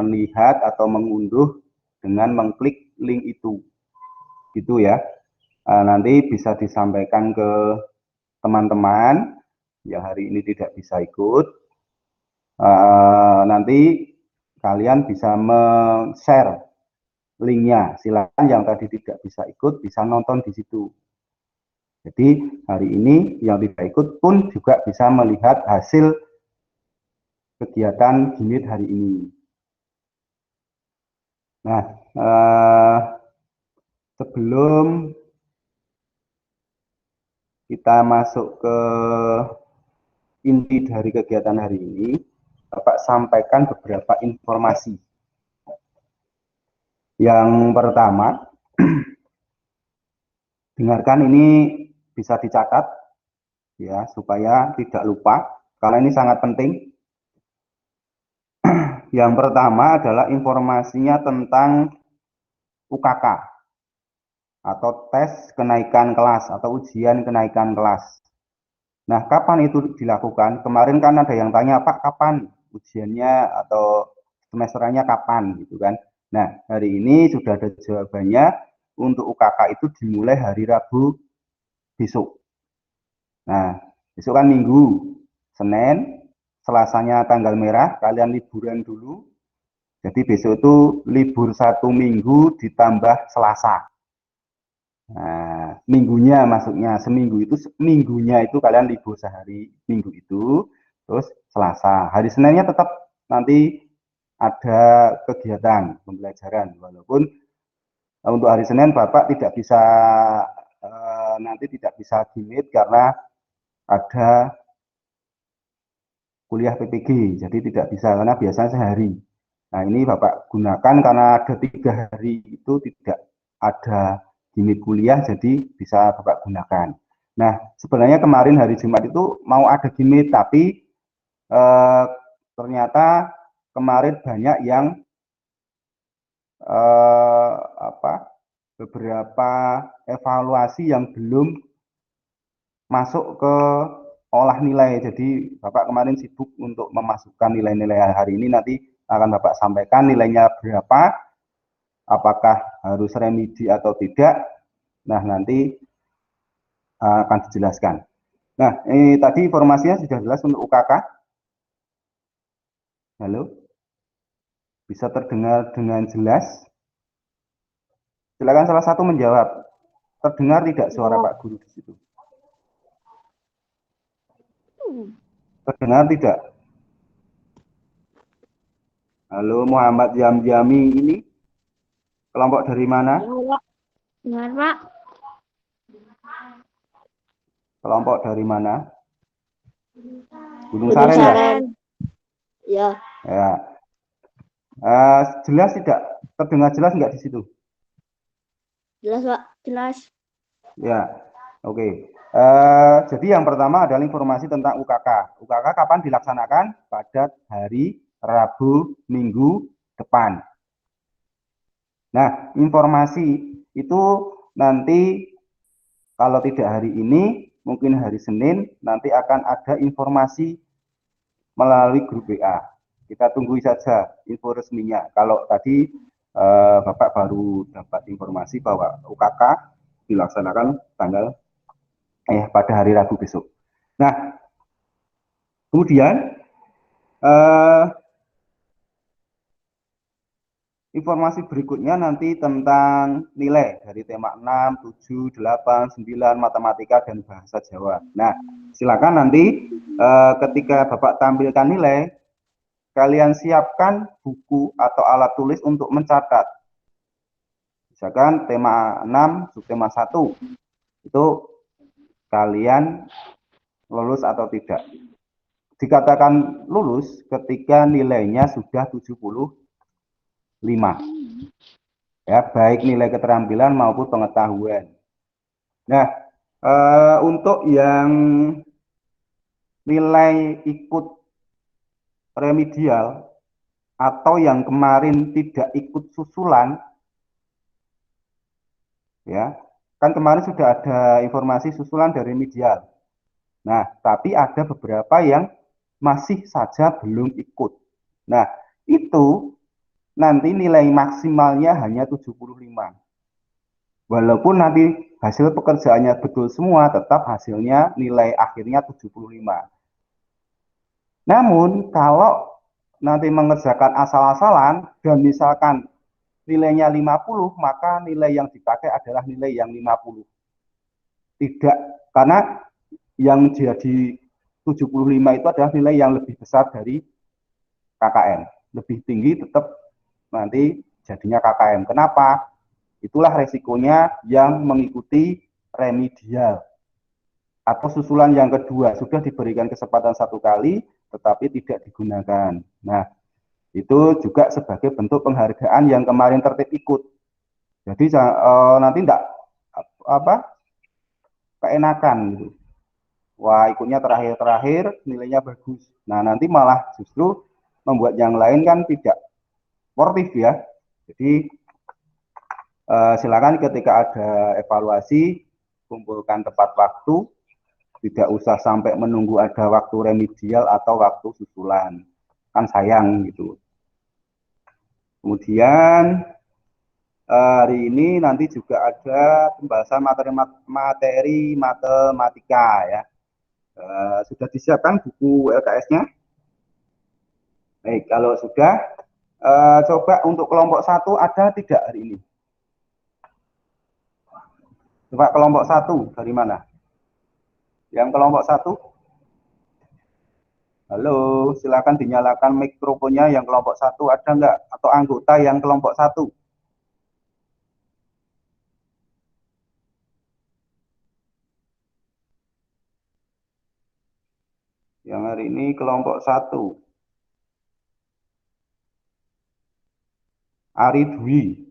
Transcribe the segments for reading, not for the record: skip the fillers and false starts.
melihat atau mengunduh dengan mengklik link itu, gitu ya. Nanti bisa disampaikan ke teman-teman yang hari ini tidak bisa ikut. Nanti kalian bisa share linknya. Silakan yang tadi tidak bisa ikut bisa nonton di situ. Jadi hari ini yang tidak ikut pun juga bisa melihat hasil kegiatan Gimit hari ini. Nah, sebelum kita masuk ke inti dari kegiatan hari ini, Bapak sampaikan beberapa informasi. Yang pertama, dengarkan ini bisa dicatat ya supaya tidak lupa karena ini sangat penting. Yang pertama adalah informasinya tentang UKK atau tes kenaikan kelas atau ujian kenaikan kelas. Nah, kapan itu dilakukan? Kemarin kan ada yang tanya, Pak, kapan ujiannya atau semesternya kapan gitu kan. Nah, hari ini sudah ada jawabannya. Untuk UKK itu dimulai hari Rabu besok. Nah, besok kan Minggu, Senin, Selasanya tanggal merah, kalian liburan dulu. Jadi besok itu libur 1 minggu ditambah Selasa. Nah, minggunya maksudnya seminggu itu, minggunya itu kalian libur sehari, minggu itu, terus Selasa. Hari Seninnya tetap nanti ada kegiatan pembelajaran, walaupun untuk hari Senin Bapak tidak bisa nanti tidak bisa Gimit karena ada kuliah PPG, jadi tidak bisa karena biasanya sehari. Nah ini Bapak gunakan karena ada 3 hari itu tidak ada Gimit kuliah, jadi bisa Bapak gunakan. Nah sebenarnya kemarin hari Jumat itu mau ada Gimit, tapi ternyata kemarin banyak yang beberapa evaluasi yang belum masuk ke olah nilai. Jadi Bapak kemarin sibuk untuk memasukkan nilai-nilai hari ini, nanti akan Bapak sampaikan nilainya berapa, apakah harus remedi atau tidak. Nah, nanti akan dijelaskan. Nah, tadi informasinya sudah jelas untuk UKK. Halo? Bisa terdengar dengan jelas? Silakan salah satu menjawab. Terdengar tidak suara Pak Guru di situ? Terdengar tidak? Halo, Muhammad Yamyami ini kelompok dari mana? Dengar, Pak. Kelompok dari mana? Gunung Gunung Saren ya? Ya. Ya. Jelas tidak? Terdengar jelas nggak di situ? Jelas, Pak. Jelas. Ya, oke. Jadi yang pertama adalah informasi tentang UKK. UKK kapan dilaksanakan? Pada hari Rabu Minggu depan. Nah, informasi itu nanti kalau tidak hari ini, mungkin hari Senin, nanti akan ada informasi melalui grup WA. Kita tunggu saja info resminya. Kalau tadi Bapak baru dapat informasi bahwa UKK dilaksanakan pada hari Rabu besok. Nah, kemudian informasi berikutnya nanti tentang nilai dari tema 6, 7, 8, 9, matematika, dan bahasa Jawa. Nah, silakan nanti ketika Bapak tampilkan nilai, kalian siapkan buku atau alat tulis untuk mencatat. Misalkan tema 6, subtema 1, itu kalian lulus atau tidak. Dikatakan lulus ketika nilainya sudah 75. Ya, baik nilai keterampilan maupun pengetahuan. Nah, untuk yang nilai ikut remedial atau yang kemarin tidak ikut susulan, ya, kan kemarin sudah ada informasi susulan dari remedial. Nah, tapi ada beberapa yang masih saja belum ikut. Nah, itu nanti nilai maksimalnya hanya 75. Walaupun nanti hasil pekerjaannya betul semua, tetap hasilnya nilai akhirnya 75. Namun kalau nanti mengerjakan asal-asalan dan misalkan nilainya 50, maka nilai yang dipakai adalah nilai yang 50. Tidak, karena yang jadi 75 itu adalah nilai yang lebih besar dari KKM. Lebih tinggi tetap nanti jadinya KKM. Kenapa? Itulah resikonya yang mengikuti remedial. Atau susulan yang kedua, sudah diberikan kesempatan 1 kali, tetapi tidak digunakan. Nah, itu juga sebagai bentuk penghargaan yang kemarin tertib ikut. Jadi nanti enggak keenakan gitu. Wah, ikutnya terakhir nilainya bagus. Nah, nanti malah justru membuat yang lain kan tidak sportif ya. Jadi silakan ketika ada evaluasi kumpulkan tepat waktu, tidak usah sampai menunggu ada waktu remedial atau waktu susulan, kan sayang gitu. Kemudian hari ini nanti juga ada pembahasan materi matematika ya. Sudah disiapkan buku LKS-nya? Baik, kalau sudah, coba untuk kelompok 1 ada tidak hari ini? Coba kelompok 1 dari mana? Yang kelompok 1? Halo, silakan dinyalakan mikrofonnya yang kelompok 1 ada enggak? Atau anggota yang kelompok 1? Yang hari ini kelompok 1. Ari Dwi,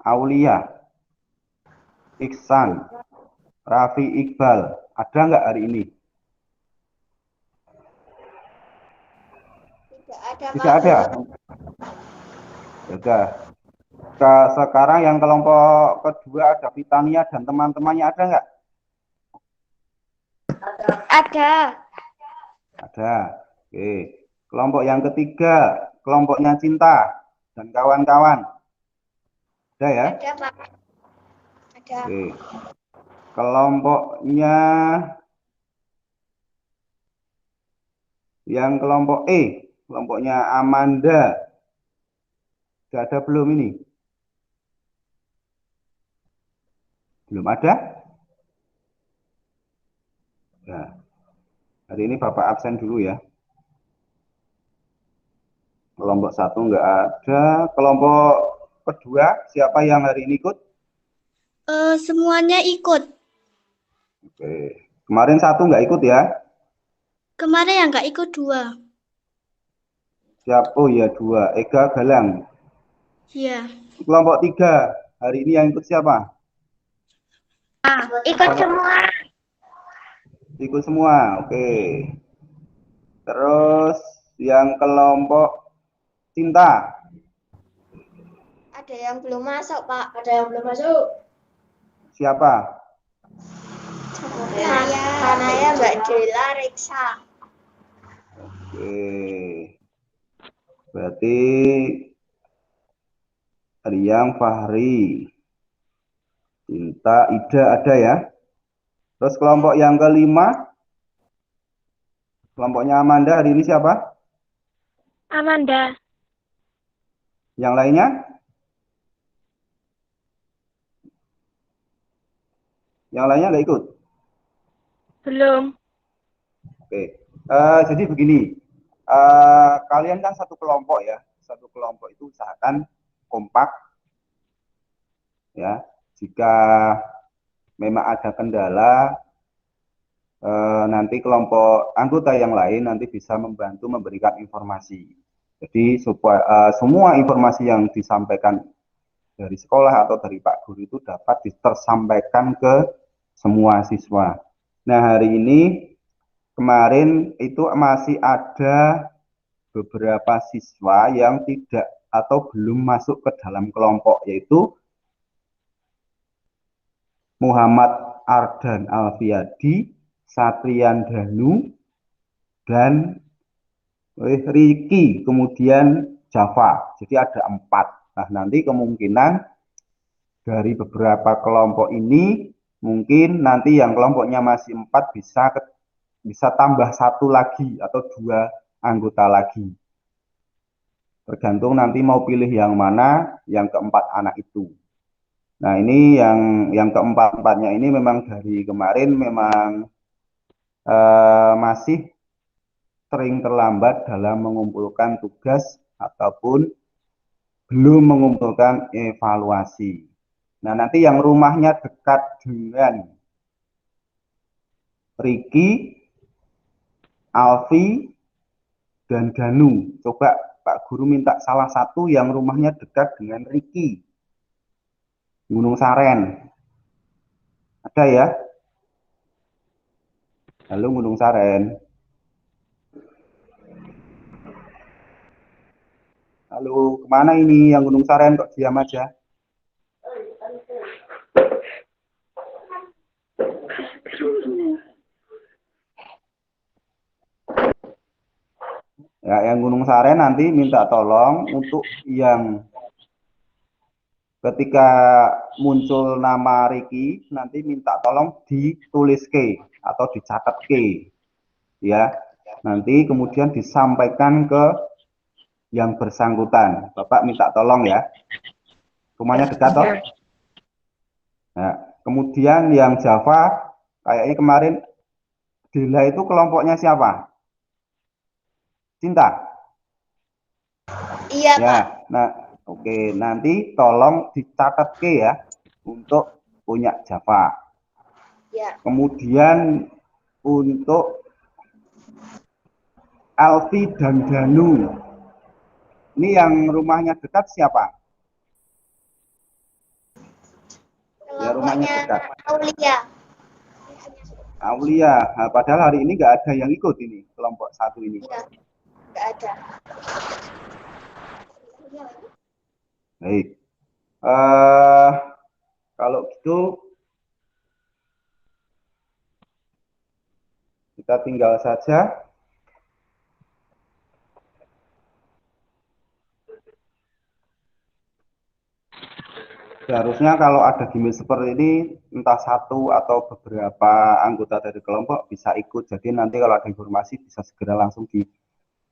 Aulia, Iksan, Raffi Iqbal, ada enggak hari ini? Tidak ada. Sudah. Sekarang yang kelompok kedua ada Vitania dan teman-temannya ada enggak? Ada. Ada. Oke. Kelompok yang ketiga, kelompoknya Cinta dan kawan-kawan. Ada ya? Ada, Pak. Ada. Oke. Kelompoknya yang kelompok E, kelompoknya Amanda. Sudah ada belum ini? Belum ada? Nah, hari ini Bapak absen dulu ya. Kelompok 1 enggak ada. Kelompok kedua, siapa yang hari ini ikut? Semuanya ikut. Oke. Kemarin 1 enggak ikut ya? Kemarin yang nggak ikut 2. Siapa? Oh ya 2. Ega Galang. Iya. Kelompok 3, hari ini yang ikut siapa? Ikut semua. Ikut semua, oke. Terus yang kelompok Cinta. Ada yang belum masuk, Pak. Ada yang belum masuk. Siapa? Saya Mbak Dela Reksa. Oke. Berarti Riang Fahri, Cinta, Ida ada ya. Terus kelompok yang kelima, kelompoknya Amanda hari ini siapa? Amanda. Yang lainnya? Yang lainnya nggak ikut? Belum. Oke. Jadi begini, kalian kan satu kelompok ya. Satu kelompok itu usahakan kompak ya. Jika memang ada kendala, nanti kelompok anggota yang lain nanti bisa membantu memberikan informasi. Jadi supaya semua informasi yang disampaikan dari sekolah atau dari Pak Guru itu dapat tersampaikan ke semua siswa. Nah, hari ini kemarin itu masih ada beberapa siswa yang tidak atau belum masuk ke dalam kelompok, yaitu Muhammad Ardan Alfiadi, Satrian Danu, dan Riki. Kemudian Java. Jadi ada 4. Nah, nanti kemungkinan dari beberapa kelompok ini mungkin nanti yang kelompoknya masih 4 bisa tambah 1 lagi atau 2 anggota lagi. Tergantung nanti mau pilih yang mana yang keempat anak itu. Nah, ini yang keempat-empatnya ini memang dari kemarin memang masih sering terlambat dalam mengumpulkan tugas ataupun belum mengumpulkan evaluasi. Nah, nanti yang rumahnya dekat dengan Riki, Alfi, dan Danu. Coba Pak Guru minta salah satu yang rumahnya dekat dengan Riki. Gunung Saren. Ada ya? Halo Gunung Saren. Halo, kemana ini yang Gunung Saren kok diam aja? Ya, yang Gunung Saren nanti minta tolong untuk yang ketika muncul nama Riki nanti minta tolong ditulis ke atau dicatat ke, ya. Nanti kemudian disampaikan ke yang bersangkutan. Bapak minta tolong ya. Rumahnya dekat toh? Nah, kemudian yang Java kayaknya kemarin Dela itu kelompoknya siapa? Cinta. Iya, Ya, Pak. nah, oke, nanti tolong dicatat ke ya untuk punya Java. Ya. Kemudian untuk Alfi dan Danu, ini yang rumahnya dekat siapa? Ya, rumahnya Kelompoknya dekat. Aulia. Aulia. Nah, padahal hari ini nggak ada yang ikut ini kelompok 1 ini. Iya, nggak ada. Baik. Kalau gitu kita tinggal saja. Seharusnya kalau ada gimmick seperti ini, entah satu atau beberapa anggota dari kelompok bisa ikut. Jadi nanti kalau ada informasi bisa segera langsung di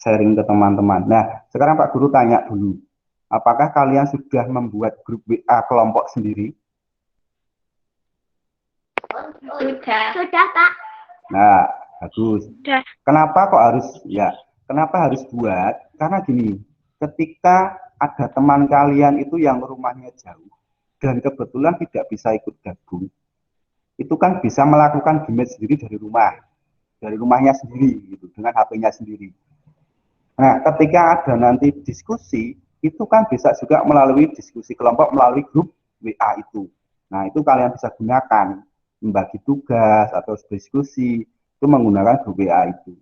sharing ke teman-teman. Nah, sekarang Pak Guru tanya dulu. Apakah kalian sudah membuat grup WA kelompok sendiri? Sudah, Pak. Nah, bagus. Sudah. Kenapa kok harus kenapa harus buat? Karena gini, ketika ada teman kalian itu yang rumahnya jauh dan kebetulan tidak bisa ikut gabung, itu kan bisa melakukan gimmick sendiri dari rumahnya sendiri gitu, dengan HP-nya sendiri. Nah, ketika ada nanti diskusi, itu kan bisa juga melalui diskusi kelompok melalui grup WA itu. Nah, itu kalian bisa gunakan membagi tugas atau diskusi itu menggunakan grup WA itu.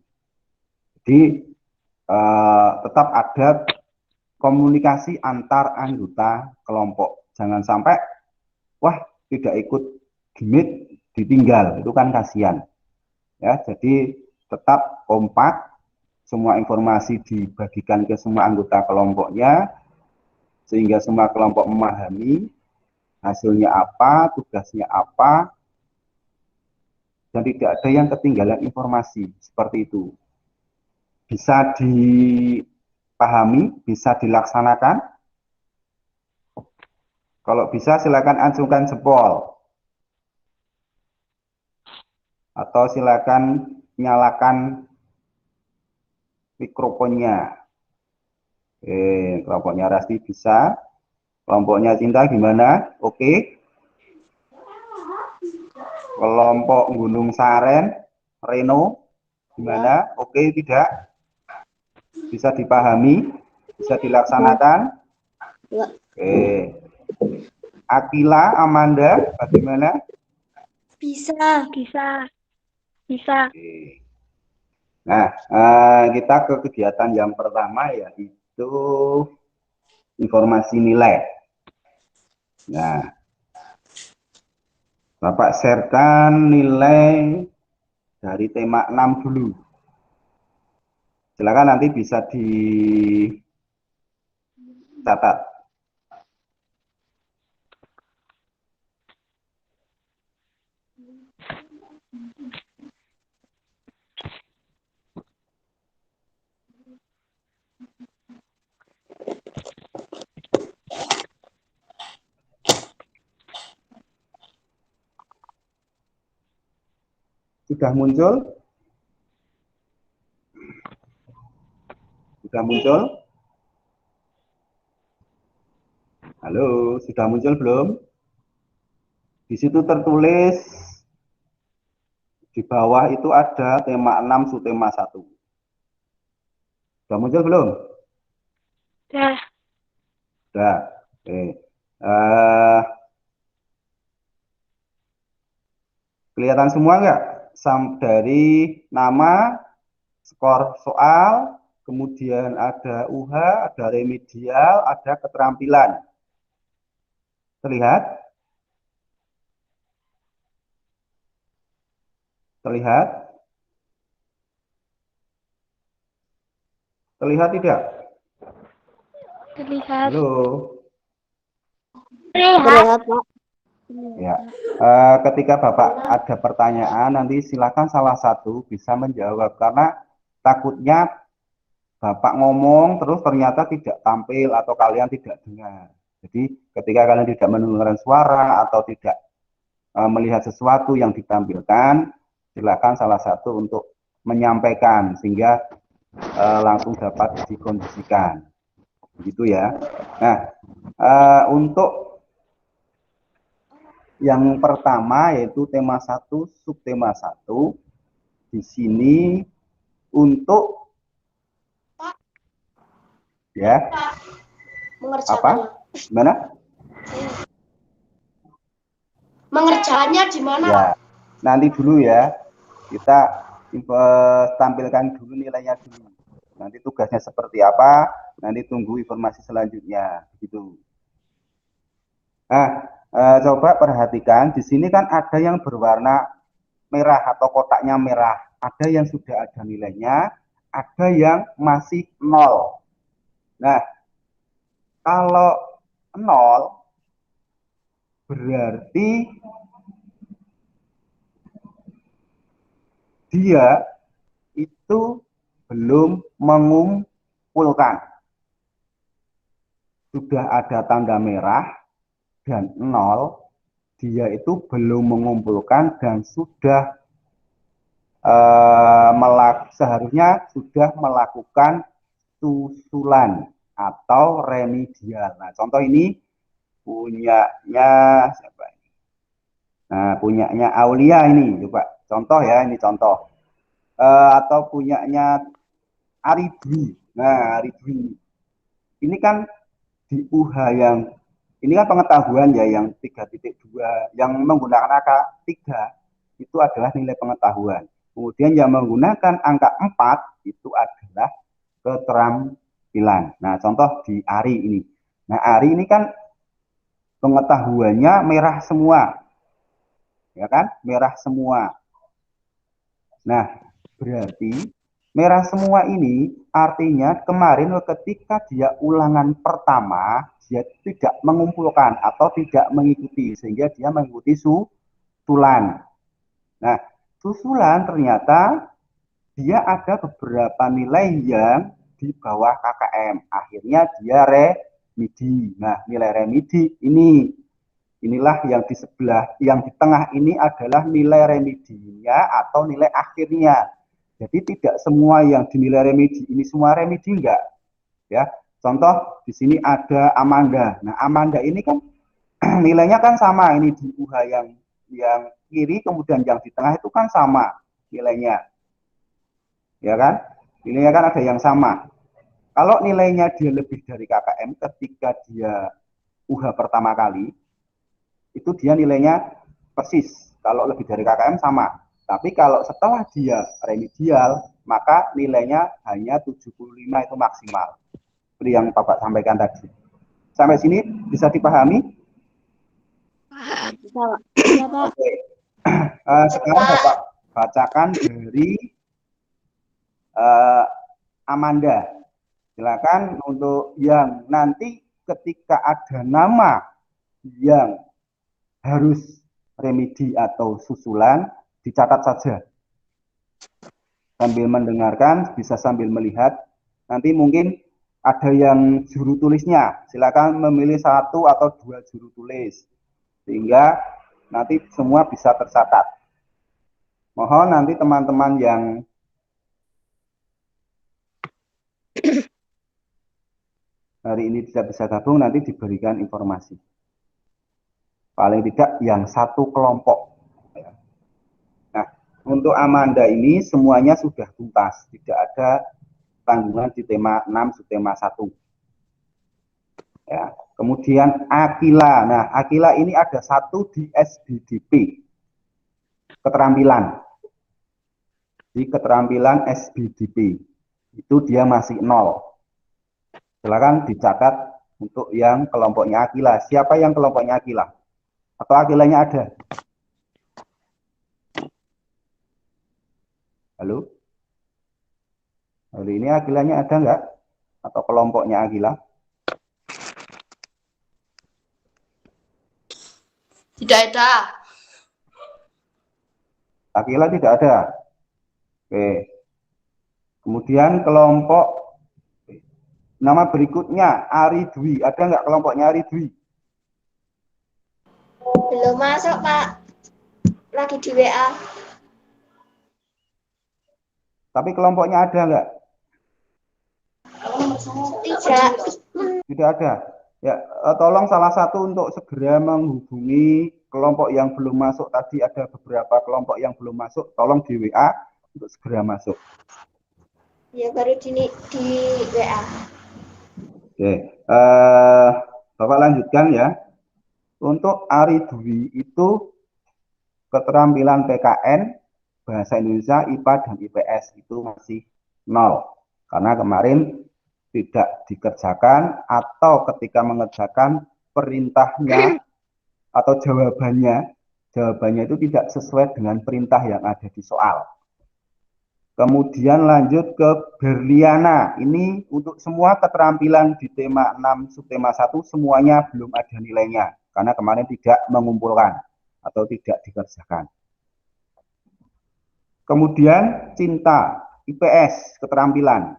Jadi tetap ada komunikasi antar anggota kelompok. Jangan sampai wah tidak ikut gimmick ditinggal, itu kan kasihan. Ya, jadi tetap kompak, semua informasi dibagikan ke semua anggota kelompoknya sehingga semua kelompok memahami hasilnya apa, tugasnya apa, dan tidak ada yang ketinggalan informasi seperti itu. Bisa dipahami, bisa dilaksanakan. Kalau bisa silakan acungkan jempol. Atau silakan nyalakan mikrofonnya. Kelompoknya Rasti bisa. Kelompoknya Cinta gimana? Oke. Kelompok Gunung Saren, Reno gimana? Oke tidak? Bisa dipahami? Bisa dilaksanakan? Oke. Akila, Amanda, bagaimana? Bisa. Oke. Nah, kita ke kegiatan yang pertama yaitu informasi nilai. Nah, Bapak sharekan nilai dari tema 6 dulu. Silakan nanti bisa Catat. Sudah muncul? Sudah muncul? Halo, sudah muncul belum? Di situ tertulis di bawah itu ada tema 6 subtema 1. Sudah muncul belum? Sudah. Sudah. Oke. Kelihatan semua nggak? Dari nama, skor soal, kemudian ada UH, ada remedial, ada keterampilan. Terlihat? Terlihat? Terlihat tidak? Terlihat. Halo? Terlihat, Pak. Ya. Ketika Bapak ada pertanyaan, nanti silakan salah satu bisa menjawab. Karena takutnya Bapak ngomong terus ternyata tidak tampil atau kalian tidak dengar. Jadi ketika kalian tidak mendengarkan suara atau tidak melihat sesuatu yang ditampilkan, silakan salah satu untuk menyampaikan sehingga langsung dapat dikondisikan. Begitu ya. Nah, untuk yang pertama yaitu tema 1, subtema 1. Di sini untuk ya apa? Gimana? Mengerjakannya gimana? Ya, nanti dulu ya. Kita tampilkan dulu nilainya dulu. Nanti tugasnya seperti apa? Nanti tunggu informasi selanjutnya. Begitu. Nah, coba perhatikan di sini kan ada yang berwarna merah atau kotaknya merah. Ada yang sudah ada nilainya, ada yang masih 0. Nah, kalau 0 berarti dia itu belum mengumpulkan. Sudah ada tanda merah dan 0, dia itu belum mengumpulkan dan sudah seharusnya sudah melakukan susulan atau remedial. Nah, contoh ini punyanya siapa ini? Nah, punyanya Aulia ini, coba contoh ya, ini contoh. Atau punyanya Aridwi. Nah, Aridwi ini kan di UH yang ini kan pengetahuan ya yang 3.2 yang menggunakan angka 3 itu adalah nilai pengetahuan. Kemudian yang menggunakan angka 4 itu adalah keterampilan. Nah, contoh di Ari ini. Nah, Ari ini kan pengetahuannya merah semua. Ya kan? Merah semua. Nah, berarti merah semua ini artinya kemarin ketika dia ulangan pertama, dia tidak mengumpulkan atau tidak mengikuti, sehingga dia mengikuti susulan. Nah, susulan ternyata dia ada beberapa nilai yang di bawah KKM. Akhirnya dia remedi. Nah, nilai remedi inilah yang di sebelah, yang di tengah ini adalah nilai remedinya atau nilai akhirnya. Jadi tidak semua yang dinilai remedi ini semua remedi enggak, ya. Contoh di sini ada Amanda. Nah, Amanda ini kan nilainya kan sama ini di UH yang kiri kemudian yang di tengah itu kan sama nilainya. Ya kan? Nilainya kan ada yang sama. Kalau nilainya dia lebih dari KKM ketika dia UH pertama kali, itu dia nilainya persis. Kalau lebih dari KKM sama. Tapi kalau setelah dia remedial, maka nilainya hanya 75 itu maksimal. Seperti yang Bapak sampaikan tadi. Sampai sini bisa dipahami? Bisa, Pak. Bisa, Pak. Oke. Sekarang Bapak bacakan dari Amanda. Silakan untuk yang nanti ketika ada nama yang harus remedi atau susulan, dicatat saja. Sambil mendengarkan, bisa sambil melihat. Nanti mungkin ada yang juru tulisnya. Silakan memilih 1 atau 2 juru tulis. Sehingga nanti semua bisa tercatat. Mohon nanti teman-teman yang hari ini tidak bisa gabung, nanti diberikan informasi. Paling tidak yang satu kelompok. Nah, untuk Amanda ini semuanya sudah tuntas. Tidak ada tanggungan di tema 6, subtema 1. Ya. Kemudian Akila. Nah, Akila ini ada 1 di SBDP. Keterampilan. Di keterampilan SBDP. Itu dia masih 0. Silakan dicatat untuk yang kelompoknya Akila. Siapa yang kelompoknya Akila? Atau Akilanya ada? Halo? Halo, ini Akilanya ada nggak? Atau kelompoknya Akila? Tidak ada. Akila tidak ada. Oke. Kemudian kelompok nama berikutnya Ari Dwi. Ada nggak kelompoknya Ari Dwi? Belum masuk, Pak. Lagi di WA. Tapi kelompoknya ada nggak? Tidak. Tidak ada. Ya, tolong salah satu untuk segera menghubungi kelompok yang belum masuk. Tadi ada beberapa kelompok yang belum masuk. Tolong di WA untuk segera masuk. Ya, baru di WA. Oke, Bapak lanjutkan ya. Untuk Ari Dwi itu keterampilan PKN, Bahasa Indonesia, IPA, dan IPS itu masih 0. Karena kemarin tidak dikerjakan atau ketika mengerjakan perintahnya atau jawabannya itu tidak sesuai dengan perintah yang ada di soal. Kemudian lanjut ke Berliana. Ini untuk semua keterampilan di tema 6 subtema 1 semuanya belum ada nilainya karena kemarin tidak mengumpulkan atau tidak dikerjakan. Kemudian Cinta, IPS, keterampilan.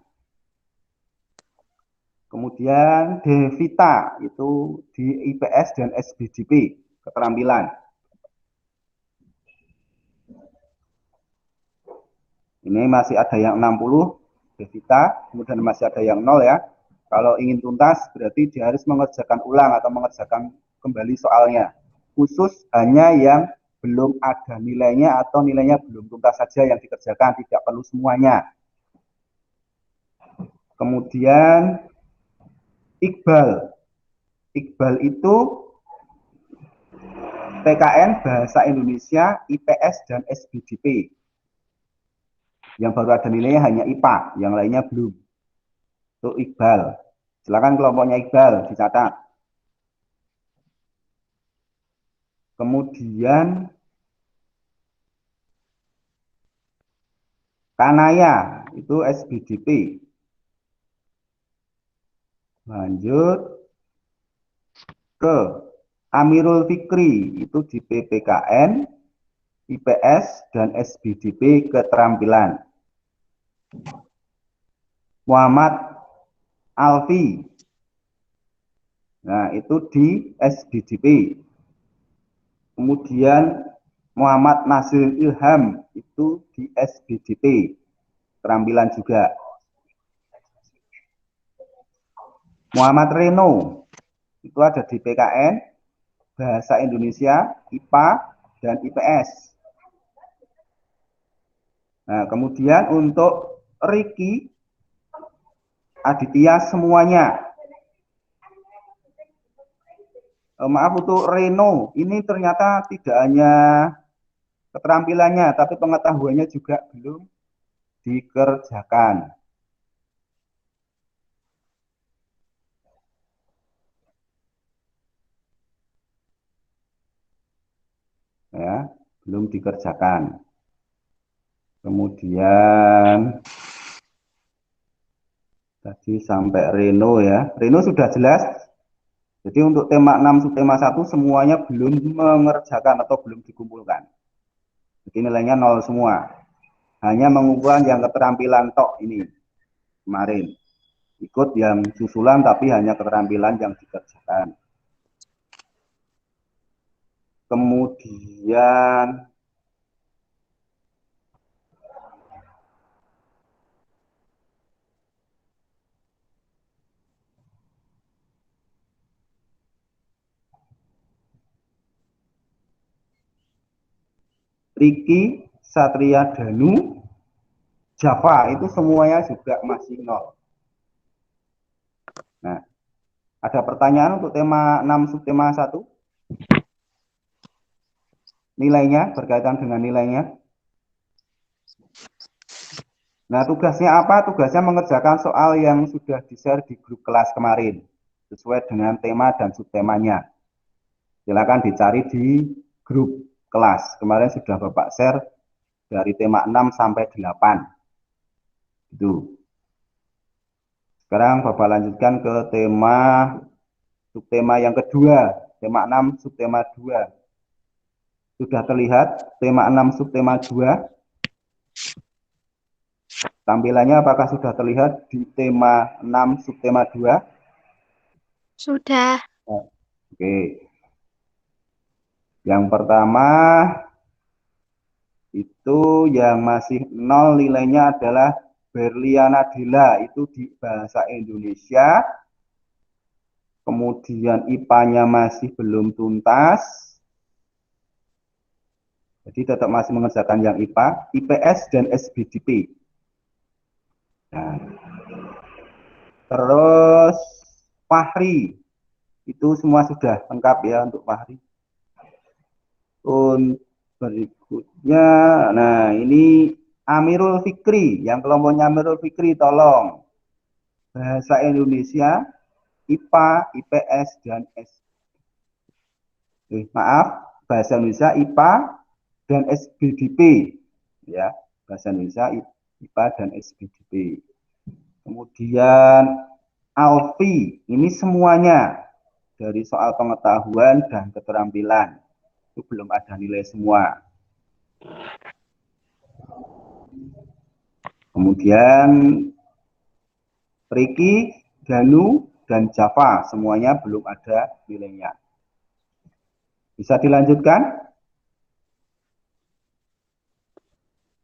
Kemudian Devita, itu di IPS dan SBDP, keterampilan. Ini masih ada yang 60, Devita, kemudian masih ada yang 0 ya. Kalau ingin tuntas, berarti dia harus mengerjakan ulang atau mengerjakan kembali soalnya. Khusus hanya yang belum ada nilainya atau nilainya belum tuntas saja yang dikerjakan, tidak perlu semuanya. Kemudian Iqbal. Iqbal itu PKN Bahasa Indonesia, IPS, dan SBDP. Yang baru ada nilainya hanya IPA, yang lainnya belum. Itu Iqbal. Silakan kelompoknya Iqbal dicatat. Kemudian Kanaya, itu SBDP. Lanjut ke Amirul Fikri, itu di PPKN, IPS, dan SBDP keterampilan. Muhammad Alfi, nah itu di SBDP. Kemudian Muhammad Nasir Ilham, itu di SBDP, keterampilan juga. Muhammad Reno, itu ada di PKN, Bahasa Indonesia, IPA, dan IPS. Nah, kemudian untuk Ricky Aditya semuanya. Maaf untuk Reno, ini ternyata tidak hanya keterampilannya, tapi pengetahuannya juga belum dikerjakan. Ya, belum dikerjakan. Kemudian tadi sampai Reno ya. Reno sudah jelas Jadi untuk tema 6 subtema 1 semuanya belum mengerjakan atau belum dikumpulkan. Jadi nilainya 0 semua. Hanya mengumpulkan yang keterampilan tok ini kemarin. Ikut yang susulan tapi hanya keterampilan yang dikerjakan. Kemudian Riki, Satria Danu, Java itu semuanya juga masih 0. Nah, ada pertanyaan untuk tema 6 subtema 1? Nilainya, berkaitan dengan nilainya. Nah, tugasnya apa? Tugasnya mengerjakan soal yang sudah di-share di grup kelas kemarin. Sesuai dengan tema dan subtemanya. Silakan dicari di grup kelas. Kemarin sudah Bapak share dari tema 6 sampai 8. Itu. Sekarang Bapak lanjutkan ke tema subtema yang kedua. Tema 6 subtema 2. Sudah terlihat tema 6 subtema 2? Tampilannya apakah sudah terlihat di tema 6 subtema 2? Sudah. Oke. Yang pertama itu yang masih 0 nilainya adalah Berliana Della, itu di bahasa Indonesia. Kemudian IPA-nya masih belum tuntas. Jadi tetap masih mengerjakan yang IPA, IPS dan SBDP. Nah, terus Fahri, itu semua sudah lengkap ya untuk Fahri. Untuk berikutnya, nah ini Amirul Fikri, yang kelompoknya Amirul Fikri tolong. Bahasa Indonesia, IPA, IPS, dan maaf, bahasa Indonesia, IPA, dan SBDP. Ya, bahasa Indonesia, IPA, dan SBDP. Kemudian Alfi, ini semuanya dari soal pengetahuan dan keterampilan. Itu belum ada nilai semua. Kemudian Riki, Danu, dan Java, semuanya belum ada nilainya. Bisa dilanjutkan?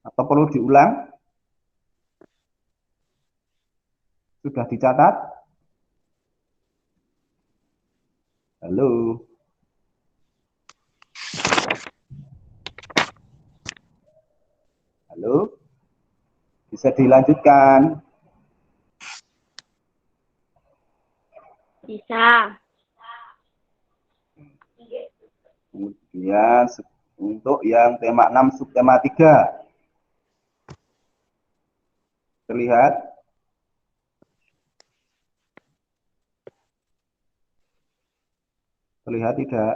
Atau perlu diulang? Sudah dicatat? Halo? Halo? Bisa dilanjutkan? Bisa. Kemudian untuk yang tema 6 subtema 3. Terlihat? Terlihat tidak?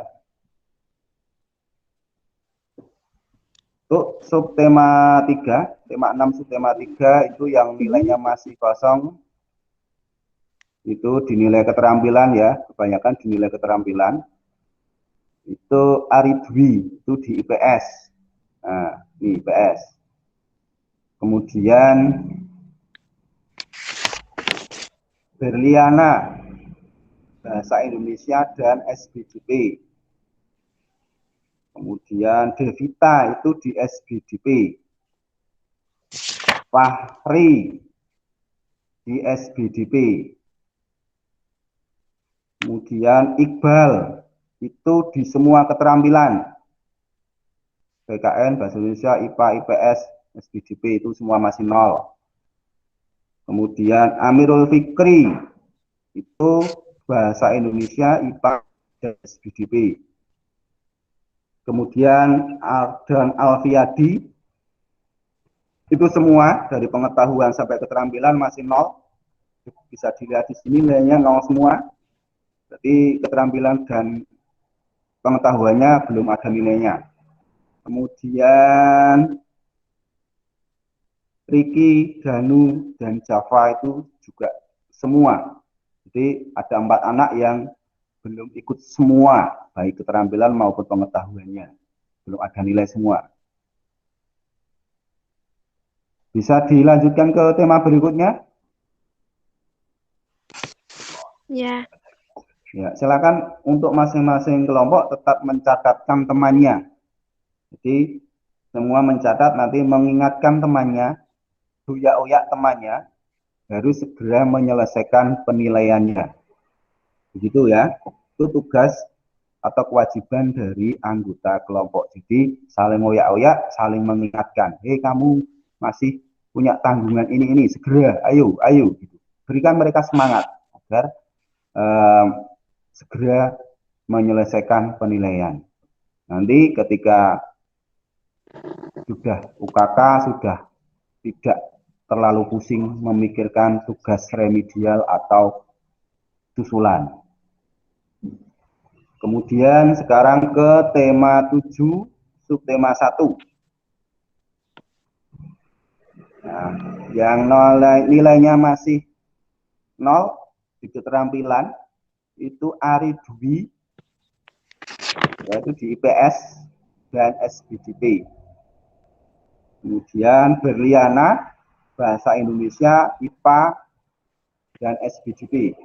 Untuk subtema 3, tema 6 subtema 3 itu yang nilainya masih kosong. Itu dinilai keterampilan ya, kebanyakan dinilai keterampilan. Itu Aridwi, itu di IPS. Nah, di IPS. Kemudian Berliana, bahasa Indonesia dan SBDP. Kemudian Devita itu di SBDP. Fahri di SBDP. Kemudian Iqbal itu di semua keterampilan. PKN, Bahasa Indonesia, IPA, IPS, SBDP itu semua masih 0. Kemudian Amirul Fikri itu Bahasa Indonesia, IPA, dan SBDP. Kemudian dan Alfiadi itu semua dari pengetahuan sampai keterampilan masih 0. Bisa dilihat di sini nilainya 0 semua. Jadi keterampilan dan pengetahuannya belum ada nilainya. Kemudian Riki, Danu, dan Java itu juga semua. Jadi ada 4 anak yang belum ikut semua, baik keterampilan maupun pengetahuannya. Belum ada nilai semua. Bisa dilanjutkan ke tema berikutnya? Ya. Ya, silakan untuk masing-masing kelompok tetap mencatatkan temannya. Jadi semua mencatat, nanti mengingatkan temannya, uyak-uyak temannya, harus segera menyelesaikan penilaiannya. Begitu ya, itu tugas atau kewajiban dari anggota kelompok. Jadi saling oyak-oyak, saling mengingatkan, hei kamu masih punya tanggungan ini, segera, ayo, gitu. Berikan mereka semangat agar segera menyelesaikan penilaian. Nanti ketika sudah UKK, sudah tidak terlalu pusing memikirkan tugas remedial atau susulan. Kemudian sekarang ke tema 7, subtema 1. Nah, yang nilainya masih 0 di keterampilan itu Ari Dwi, yaitu di IPS dan SBDP. Kemudian Berliana, Bahasa Indonesia, IPA, dan SBDP.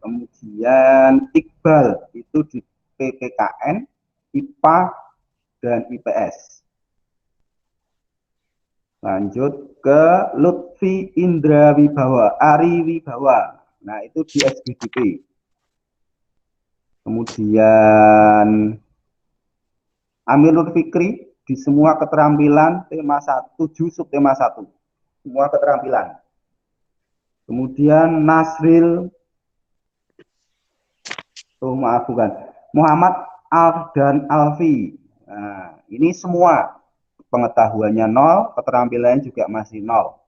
Kemudian Iqbal itu di PPKN, IPA, dan IPS. Lanjut ke Lutfi Indra Wibawa, Ari Wibawa. Nah, itu di SBDP. Kemudian Amir Nur Fikri di semua keterampilan tema 7 subtema 1. Semua keterampilan. Kemudian Nasril Muhammad Ardan Alfi. Nah, ini semua pengetahuannya 0, keterampilannya juga masih 0.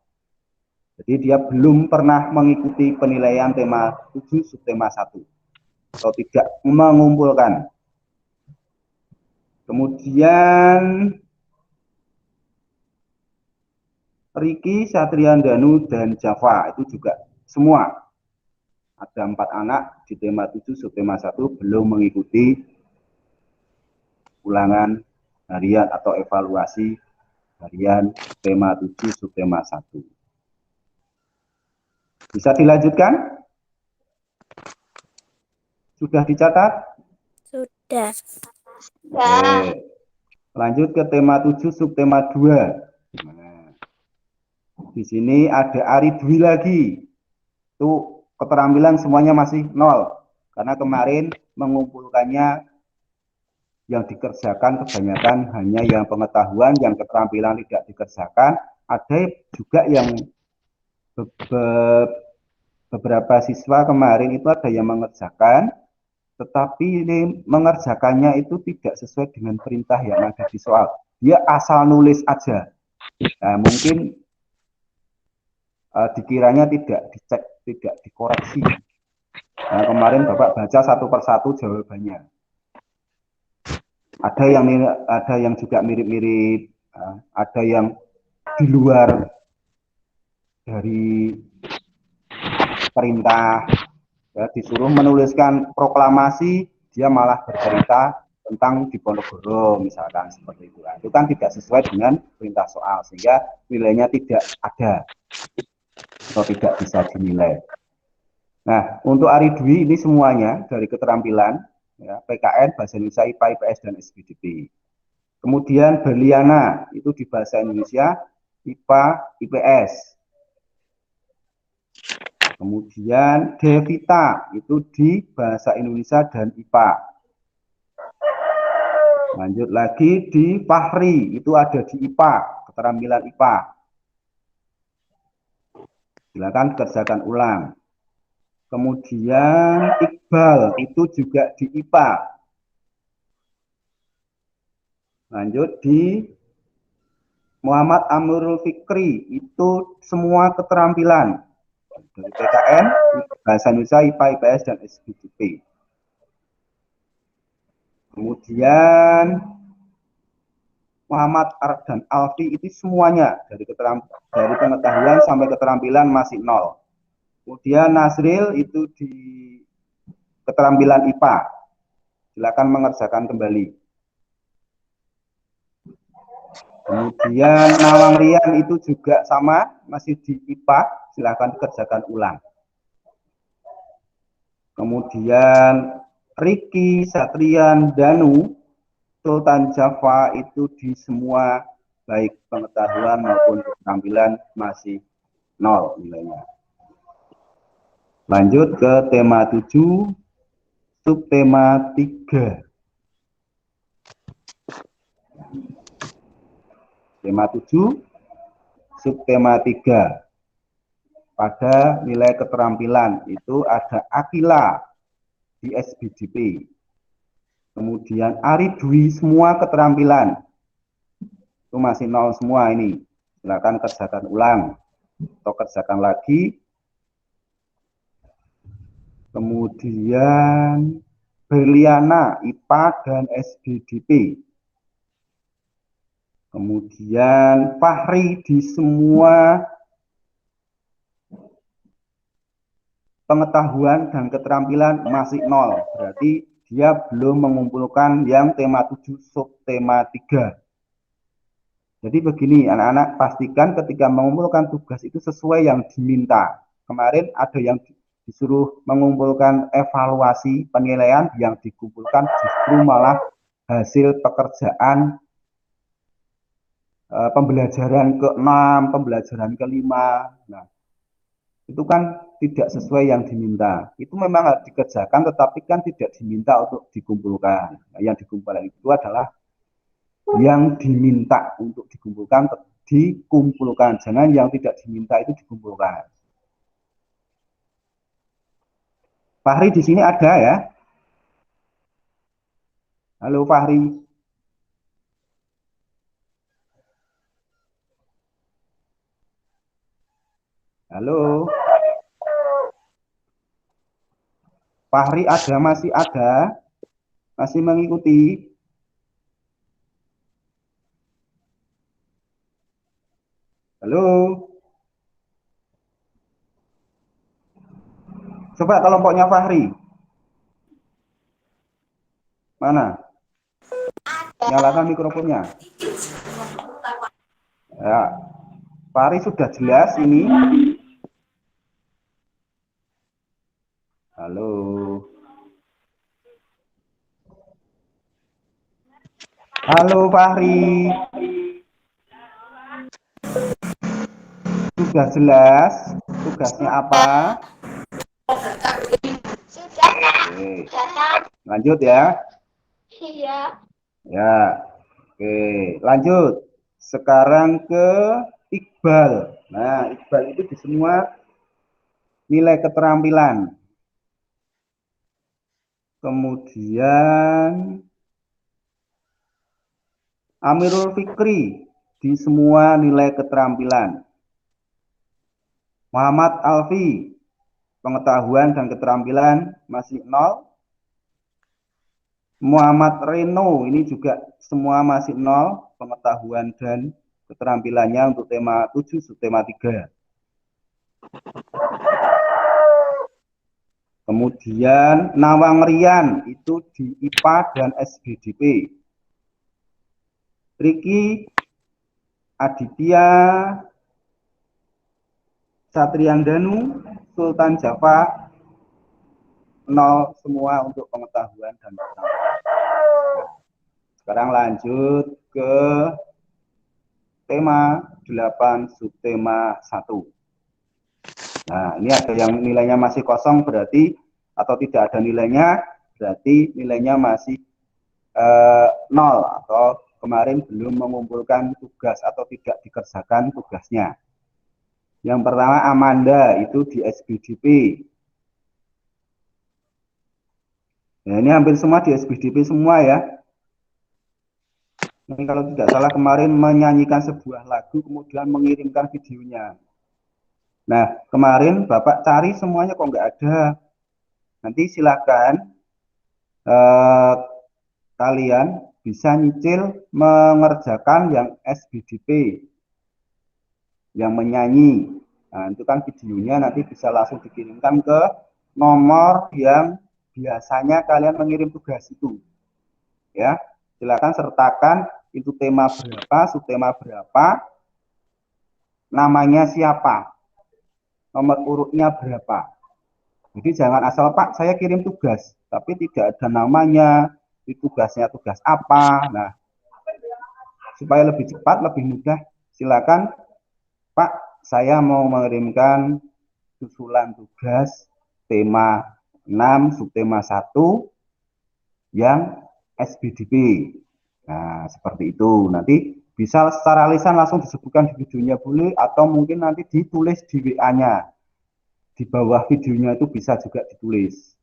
Jadi dia belum pernah mengikuti penilaian tema 7 subtema 1 atau tidak mengumpulkan. Kemudian Riki, Satriandanu, dan Java itu juga semua. Ada 4 anak di tema 7 subtema 1 belum mengikuti ulangan harian atau evaluasi harian tema 7 subtema 1. Bisa dilanjutkan? Sudah dicatat? Sudah. Oke. Lanjut ke tema 7 subtema 2. Nah, di sini ada Ari Dwi lagi. Itu keterampilan semuanya masih 0. Karena kemarin mengumpulkannya yang dikerjakan kebanyakan hanya yang pengetahuan, yang keterampilan tidak dikerjakan. Ada juga yang beberapa siswa kemarin itu ada yang mengerjakan, tetapi ini mengerjakannya itu tidak sesuai dengan perintah yang ada di soal. Dia asal nulis aja. Nah, mungkin dikiranya tidak dicek, tidak dikoreksi. Nah, kemarin Bapak baca satu persatu jawabannya. Ada yang juga mirip-mirip, ada yang di luar dari perintah, ya, disuruh menuliskan proklamasi, dia malah bercerita tentang Diponegoro misalkan seperti itu. Itu kan tidak sesuai dengan perintah soal, sehingga nilainya tidak ada atau tidak bisa dinilai. Nah, untuk Ari Dwi ini semuanya dari keterampilan, ya, PKN, Bahasa Indonesia, IPA, IPS, dan SBDP. Kemudian Berliana itu di Bahasa Indonesia, IPA, IPS. Kemudian Devita itu di Bahasa Indonesia dan IPA. Lanjut lagi di Fahri itu ada di IPA, keterampilan IPA. Silakan kerjakan ulang. Kemudian Iqbal itu juga di IPA. Lanjut di Muhammad Amrul Fikri itu semua keterampilan dari PKN, Bahasa Indonesia, IPA, IPS, dan SBDP. Kemudian Muhammad Ardan Alfi itu semuanya dari pengetahuan sampai keterampilan masih 0. Kemudian Nasril itu di keterampilan IPA. Silakan mengerjakan kembali. Kemudian Nawang Rian itu juga sama, masih di IPA. Silakan dikerjakan ulang. Kemudian Ricky, Satrian, Danu, Sultan Java itu di semua baik pengetahuan maupun keterampilan masih 0 nilainya. Lanjut ke tema 7, subtema 3. Tema 7, subtema 3. Pada nilai keterampilan itu ada Akila di SBDP. Kemudian Ari Dwi semua keterampilan. Itu masih 0 semua ini. Silakan kerjakan ulang atau kerjakan lagi. Kemudian Berliana IPA dan SBDP. Kemudian Fahri di semua pengetahuan dan keterampilan masih 0. Berarti dia belum mengumpulkan yang tema 7 subtema 3. Jadi begini anak-anak, pastikan ketika mengumpulkan tugas itu sesuai yang diminta. Kemarin ada yang disuruh mengumpulkan evaluasi penilaian, yang dikumpulkan justru malah hasil pekerjaan pembelajaran ke-6, pembelajaran ke-5. Nah, itu kan tidak sesuai yang diminta. Itu memang harus dikerjakan, tetapi kan tidak diminta untuk dikumpulkan. Nah, yang dikumpulkan itu adalah yang diminta untuk dikumpulkan, jangan yang tidak diminta itu dikumpulkan. Fahri di sini ada ya? Halo Fahri. Halo. Fahri ada, masih mengikuti. Halo. Coba kelompoknya Fahri. Mana? Nyalakan mikrofonnya. Ya. Fahri sudah jelas ini. Halo. Halo Fahri. Sudah jelas tugasnya apa? Sudah. Oke. Lanjut ya. Iya. Ya. Oke, lanjut. Sekarang ke Iqbal. Nah, Iqbal itu di semua nilai keterampilan. Kemudian Amirul Fikri di semua nilai keterampilan. Muhammad Alfi, pengetahuan dan keterampilan masih 0. Muhammad Reno ini juga semua masih 0 pengetahuan dan keterampilannya untuk tema 7 subtema 3. Kemudian Nawang Rian itu di IPA dan SBDP. Ricky, Aditya, Satrian Danu, Sultan Java 0 semua untuk pengetahuan dan keterampilan. Sekarang lanjut ke tema 8 subtema 1. Nah, ini ada yang nilainya masih kosong berarti, atau tidak ada nilainya, berarti nilainya masih 0 atau kemarin belum mengumpulkan tugas atau tidak dikerjakan tugasnya. Yang pertama Amanda itu di SBDP. Nah, ini hampir semua di SBDP semua ya. Ini kalau tidak salah kemarin menyanyikan sebuah lagu kemudian mengirimkan videonya. Nah, kemarin Bapak cari semuanya kok nggak ada. Nanti silakan kalian bisa nyicil mengerjakan yang SBDP, yang menyanyi. Nah, itu kan videonya nanti bisa langsung dikirimkan ke nomor yang biasanya kalian mengirim tugas itu. Ya, silakan sertakan itu tema berapa, subtema berapa, namanya siapa, nomor urutnya berapa. Jadi jangan asal Pak saya kirim tugas, tapi tidak ada namanya, tugasnya tugas apa. Nah, supaya lebih cepat, lebih mudah, silakan Pak saya mau mengirimkan susulan tugas tema 6 subtema 1 yang SBDP. Nah, seperti itu. Nanti bisa secara lisan langsung disebutkan di videonya boleh, atau mungkin nanti ditulis di WA-nya. Di bawah videonya itu bisa juga ditulis.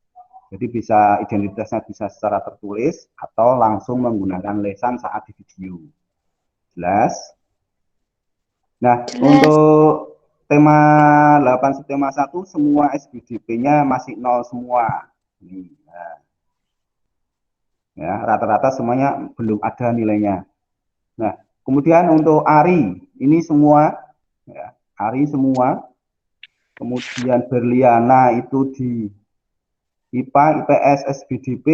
Jadi bisa identitasnya bisa secara tertulis atau langsung menggunakan lisan saat di video. Jelas? Nah, untuk tema 8 subtema 1 semua SBDP-nya masih 0 semua. Ini, ya, rata-rata semuanya belum ada nilainya. Nah, kemudian untuk ARI ini semua, ya, ARI semua. Kemudian Berliana itu di IPA, IPS, SBDP.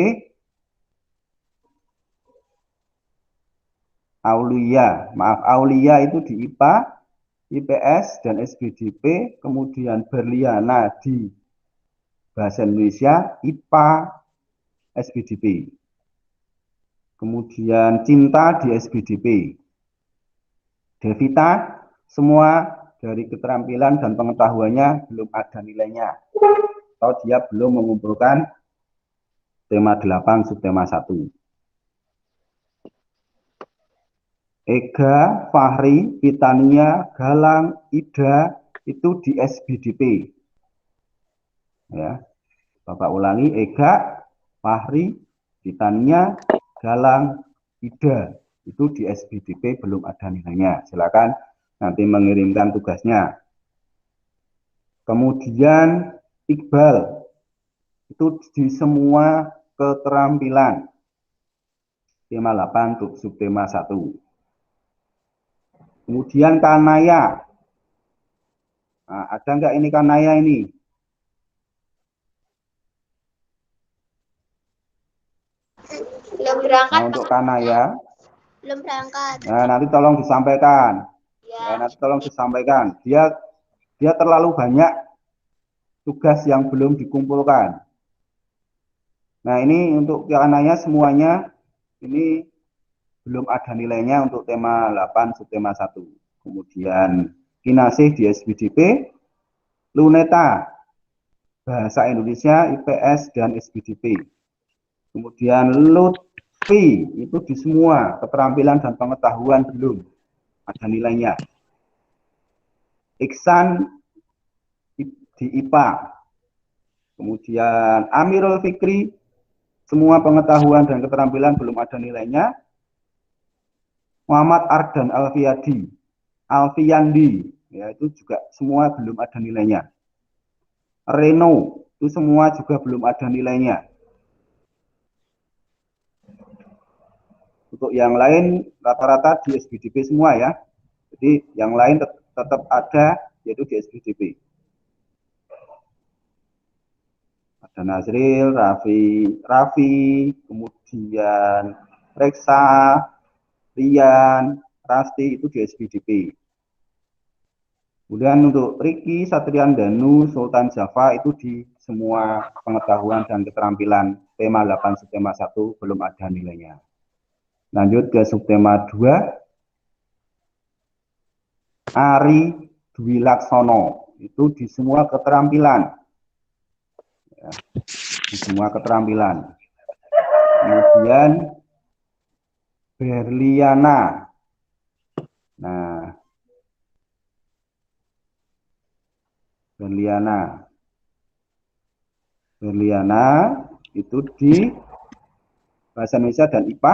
Aulia itu di IPA, IPS dan SBDP. Kemudian Berliana di Bahasa Indonesia, IPA, SBDP. Kemudian Cinta di SBDP. Devita semua dari keterampilan dan pengetahuannya belum ada nilainya, atau dia belum mengumpulkan tema 8 subtema 1. Ega, Fahri, Pitania, Galang, Ida itu di SBDP. Ya, Bapak ulangi, Ega, Fahri, Pitania, Galang, Ida itu di SBDP belum ada nilainya. Silakan nanti mengirimkan tugasnya. Kemudian Iqbal itu di semua keterampilan tema 8 subtema 1. Kemudian Kanaya. Nah, ada nggak ini Kanaya ini? Belum berangkat. Nah, untuk Kanaya, belum berangkat. nah nanti tolong disampaikan. Ya, nanti tolong disampaikan. Dia terlalu banyak tugas yang belum dikumpulkan. Nah, ini untuk Kanaya semuanya ini belum ada nilainya untuk tema 8 subtema 1. Kemudian Kinasih di SBDP, Luneta Bahasa Indonesia, IPS dan SBDP. Kemudian Lutfi itu di semua keterampilan dan pengetahuan belum ada nilainya. Iksan di IPA. Kemudian Amirul Fikri semua pengetahuan dan keterampilan belum ada nilainya. Muhammad Ardan Alfiandi, ya itu juga semua belum ada nilainya. Reno itu semua juga belum ada nilainya. Untuk yang lain rata-rata di SBDP semua ya. Jadi yang lain tetap ada yaitu di SBDP. Ada Nazril, Raffi, kemudian Reksa, Rian, Rasti itu di SBDP. Kemudian untuk Ricky, Satrian Danu, Sultan Java itu di semua pengetahuan dan keterampilan tema 8 subtema 1 belum ada nilainya. Lanjut ke subtema 2. Ari Dwi Laksono itu di semua keterampilan. Ya, di semua keterampilan. Kemudian Berliana. Nah, Berliana itu di Bahasa Indonesia dan IPA.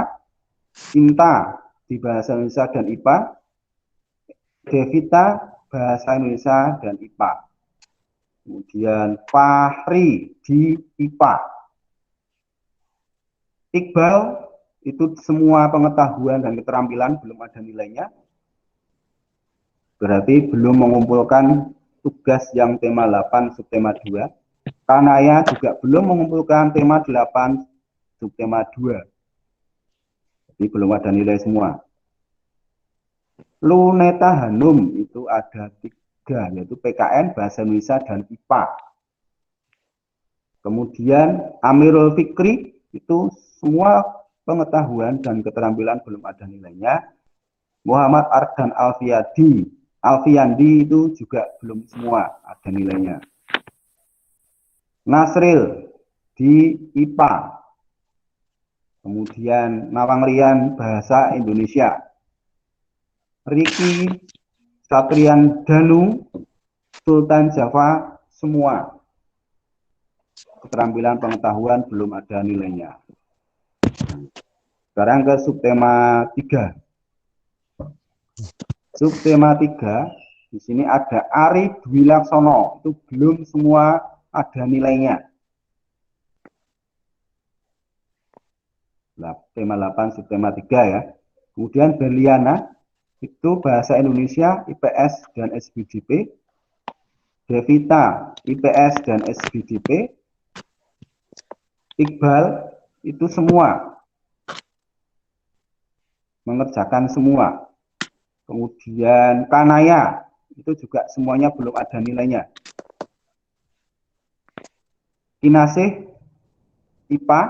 Cinta di Bahasa Indonesia dan IPA. Devita Bahasa Indonesia dan IPA. Kemudian Fahri di IPA. Iqbal itu semua pengetahuan dan keterampilan belum ada nilainya. Berarti belum mengumpulkan tugas yang tema 8 subtema 2. Kanaya juga belum mengumpulkan tema 8 subtema 2. Jadi belum ada nilai semua. Luneta Hanum itu ada 3, yaitu PKN, Bahasa Indonesia, dan IPA. Kemudian Amirul Fikri itu semua pengetahuan dan keterampilan belum ada nilainya. Muhammad Ardan Alfiandi itu juga belum semua ada nilainya. Nasril di IPA. Kemudian Nawang Rian Bahasa Indonesia. Riki Satrian Danu Sultan Java semua keterampilan pengetahuan belum ada nilainya. Sekarang ke subtema 3. Subtema 3 di sini ada Ari Dwi Laksono, itu belum semua ada nilainya. Nah, tema 8 subtema 3 ya. Kemudian Berliana itu Bahasa Indonesia, IPS dan SBDP. Devita IPS dan SBDP. Iqbal itu semua mengerjakan semua. Kemudian Kanaya itu juga semuanya belum ada nilainya. Kinasih IPA,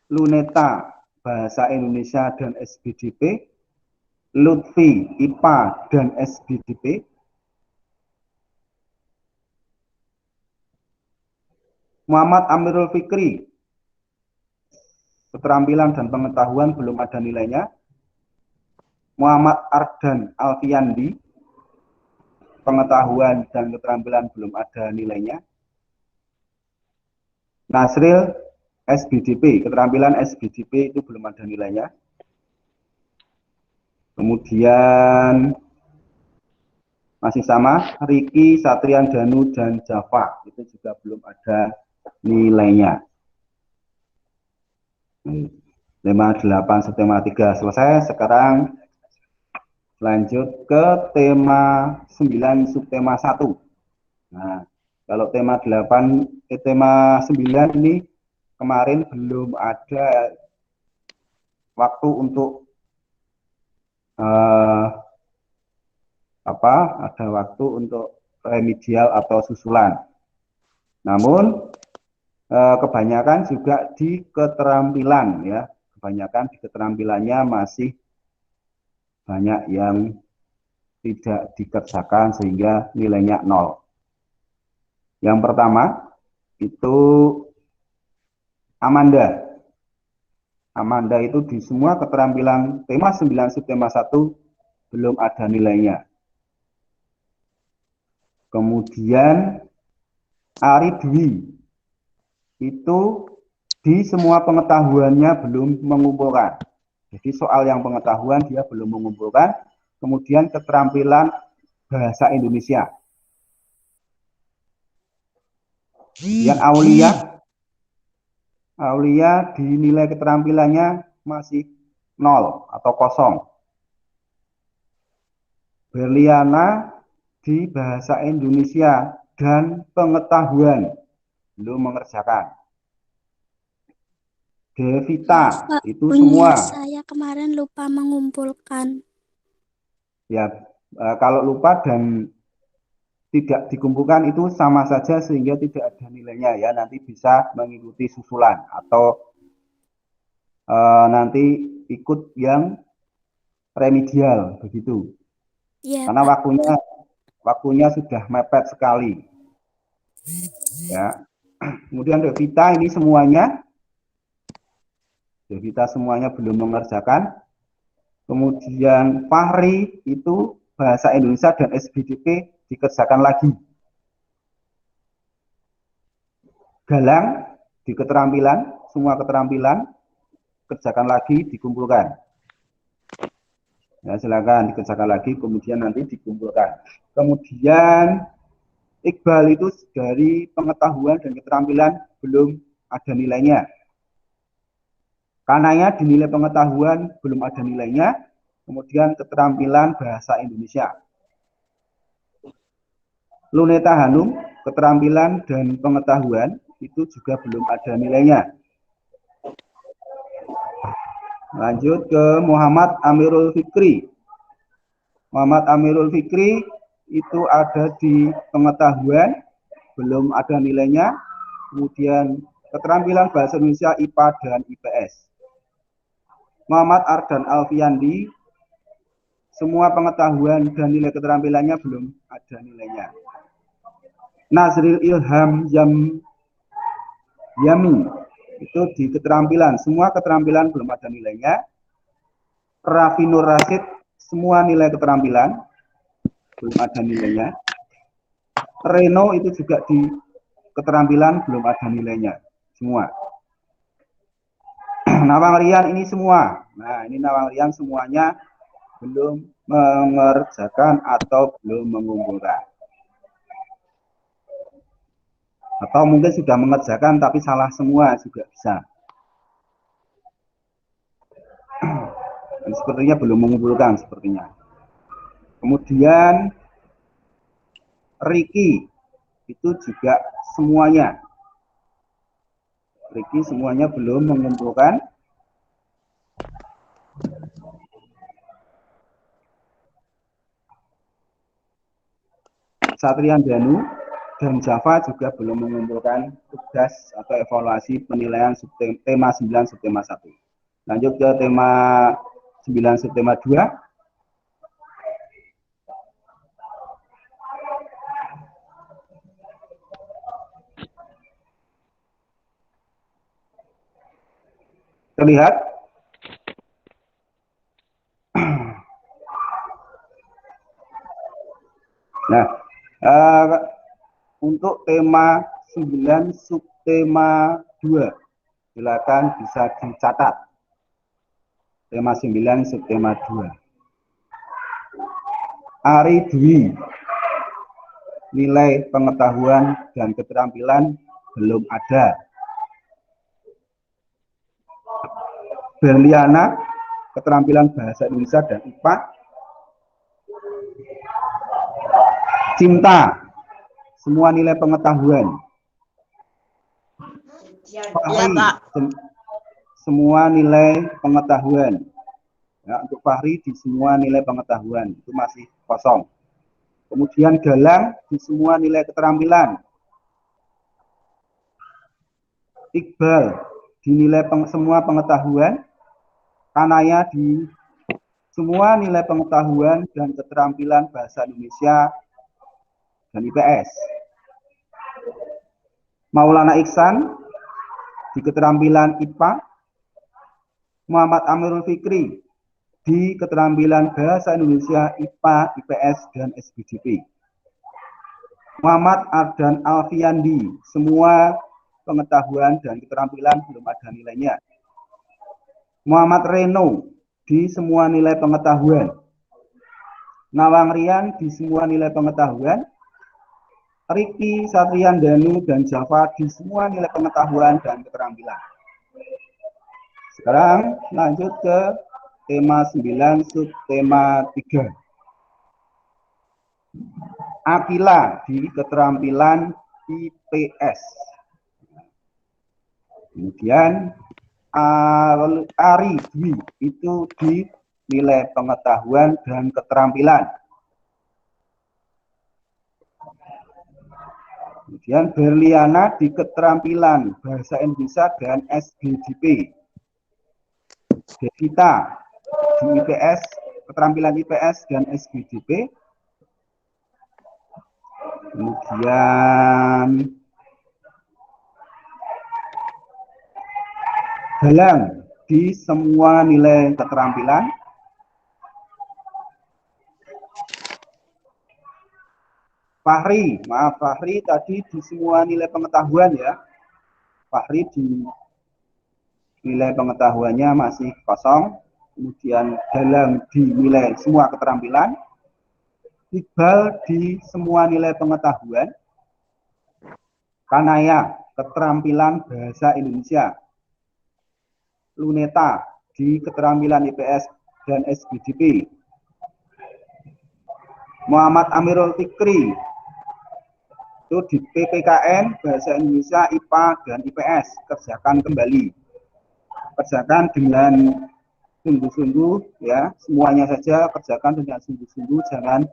Luneta Bahasa Indonesia dan SBDP, Lutfi IPA dan SBDP, Muhammad Amirul Fikri keterampilan dan pengetahuan belum ada nilainya. Muhammad Ardan Alfiandi pengetahuan dan keterampilan belum ada nilainya. Nasril SBDP, keterampilan SBDP itu belum ada nilainya. Kemudian masih sama, Riki, Satrian Danu, dan Java itu juga belum ada nilainya. 5, 8, subtema 3 selesai. Sekarang lanjut ke tema 9 subtema 1. Nah, kalau tema 9 ini kemarin belum ada waktu untuk ada waktu untuk remedial atau susulan. Namun kebanyakan juga di keterampilan ya. Kebanyakan di keterampilannya masih banyak yang tidak dikerjakan sehingga nilainya 0. Yang pertama itu Amanda. Amanda itu di semua keterampilan tema 9 subtema 1 belum ada nilainya. Kemudian Ari Dwi itu di semua pengetahuannya belum mengumpulkan. Jadi soal yang pengetahuan dia belum mengumpulkan. Kemudian keterampilan bahasa Indonesia. Kemudian Aulia di nilai keterampilannya masih 0 atau kosong. Berliana di bahasa Indonesia dan pengetahuan belum mengerjakan. Devita itu semua. Saya kemarin lupa mengumpulkan. Ya, kalau lupa dan tidak dikumpulkan itu sama saja sehingga tidak ada nilainya ya. Nanti bisa mengikuti susulan atau nanti ikut yang remedial begitu. Ya, Karena Pak. waktunya sudah mepet sekali. Ya. Kemudian Devita ini semuanya belum mengerjakan. Kemudian Fahri itu bahasa Indonesia dan SBDP dikerjakan lagi. Galang di keterampilan, semua keterampilan kerjakan lagi, dikumpulkan. Ya, silakan dikerjakan lagi, kemudian nanti dikumpulkan. Kemudian Iqbal itu dari pengetahuan dan keterampilan belum ada nilainya. Kanaya dinilai pengetahuan belum ada nilainya. Kemudian keterampilan bahasa Indonesia. Luneta Hanum, keterampilan dan pengetahuan itu juga belum ada nilainya. Lanjut ke Muhammad Amirul Fikri. Muhammad Amirul Fikri itu ada di pengetahuan, belum ada nilainya. Kemudian keterampilan bahasa Indonesia, IPA dan IPS. Muhammad Ardan Alfiandi, semua pengetahuan dan nilai keterampilannya belum ada nilainya. Nazril Ilham Yami, itu di keterampilan, semua keterampilan belum ada nilainya. Raffi Nur Rasid, semua nilai keterampilan belum ada nilainya. Reno itu juga di keterampilan belum ada nilainya semua. Nawang Rian ini semua. Nah, ini Nawang Rian semuanya belum mengerjakan atau belum mengumpulkan. Atau mungkin sudah mengerjakan tapi salah semua juga bisa. Dan sepertinya belum mengumpulkan sepertinya. Kemudian Ricky itu juga semuanya. Ricky semuanya belum mengumpulkan. Satrian Danu dan Java juga belum mengumpulkan tugas atau evaluasi penilaian tema 9 subtema 1. Lanjut ke tema 9 subtema 2. Terlihat? Nah, untuk tema 9 subtema 2, silakan bisa dicatat. Tema 9 subtema 2. Ari Dwi, nilai pengetahuan dan keterampilan belum ada. Berliana, keterampilan bahasa Indonesia dan IPA. Cinta, semua nilai pengetahuan. Fahri, semua nilai pengetahuan. Ya, untuk Fahri di semua nilai pengetahuan itu masih kosong. Kemudian Galang di semua nilai keterampilan. Iqbal di nilai semua pengetahuan. Kanaya di semua nilai pengetahuan dan keterampilan bahasa Indonesia dan IPS. Maulana Iksan di keterampilan IPA. Muhammad Amirul Fikri di keterampilan bahasa Indonesia, IPA, IPS, dan SBDP. Muhammad Ardan Alfiandi, semua pengetahuan dan keterampilan belum ada nilainya. Muhammad Reno di semua nilai pengetahuan. Nawang Rian di semua nilai pengetahuan. Ricky, Satrian Danu, dan Java di semua nilai pengetahuan dan keterampilan. Sekarang lanjut ke tema 9 subtema 3. Akila di keterampilan IPS. Kemudian Ari Dwi itu di nilai pengetahuan dan keterampilan. Kemudian Berliana di keterampilan bahasa Indonesia dan SBDP. Devita di IPS, keterampilan IPS dan SBDP. Kemudian Galang di semua nilai keterampilan. Fahri, maaf Fahri tadi di semua nilai pengetahuan ya. Fahri di nilai pengetahuannya masih kosong. Kemudian Galang di nilai semua keterampilan. Iqbal di semua nilai pengetahuan. Kanaya, keterampilan bahasa Indonesia. Luneta di keterampilan IPS dan SBDP. Muhammad Amirul Fikri Itu di PPKN, Bahasa Indonesia, IPA, dan IPS. Kerjakan kembali. Kerjakan dengan sungguh-sungguh, ya, semuanya saja kerjakan dengan sungguh-sungguh, jangan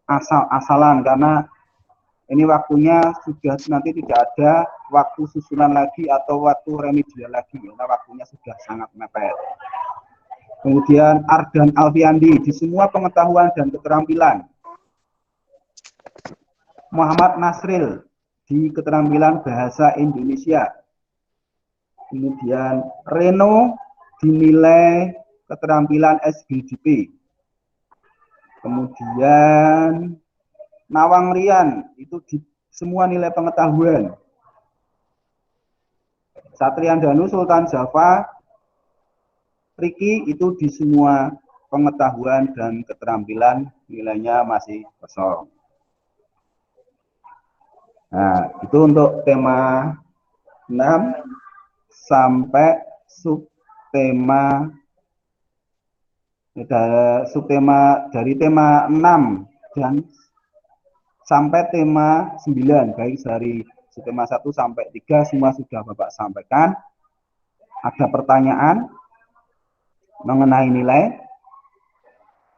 asal-asalan, karena ini waktunya sudah nanti tidak ada waktu susulan lagi atau waktu remedial lagi, karena waktunya sudah sangat mepet. Kemudian Ardan Alfiandi, di semua pengetahuan dan keterampilan. Muhammad Nasril, di keterampilan bahasa Indonesia. Kemudian Reno, dinilai keterampilan SBDP. Kemudian Nawang Rian, itu di semua nilai pengetahuan. Satrian Danu, Sultan Java, Riki, itu di semua pengetahuan dan keterampilan nilainya masih kosong. Nah, itu untuk tema 6 sampai subtema dari tema 6 dan sampai tema 9, baik dari subtema 1 sampai 3 semua sudah Bapak sampaikan. Ada pertanyaan mengenai nilai?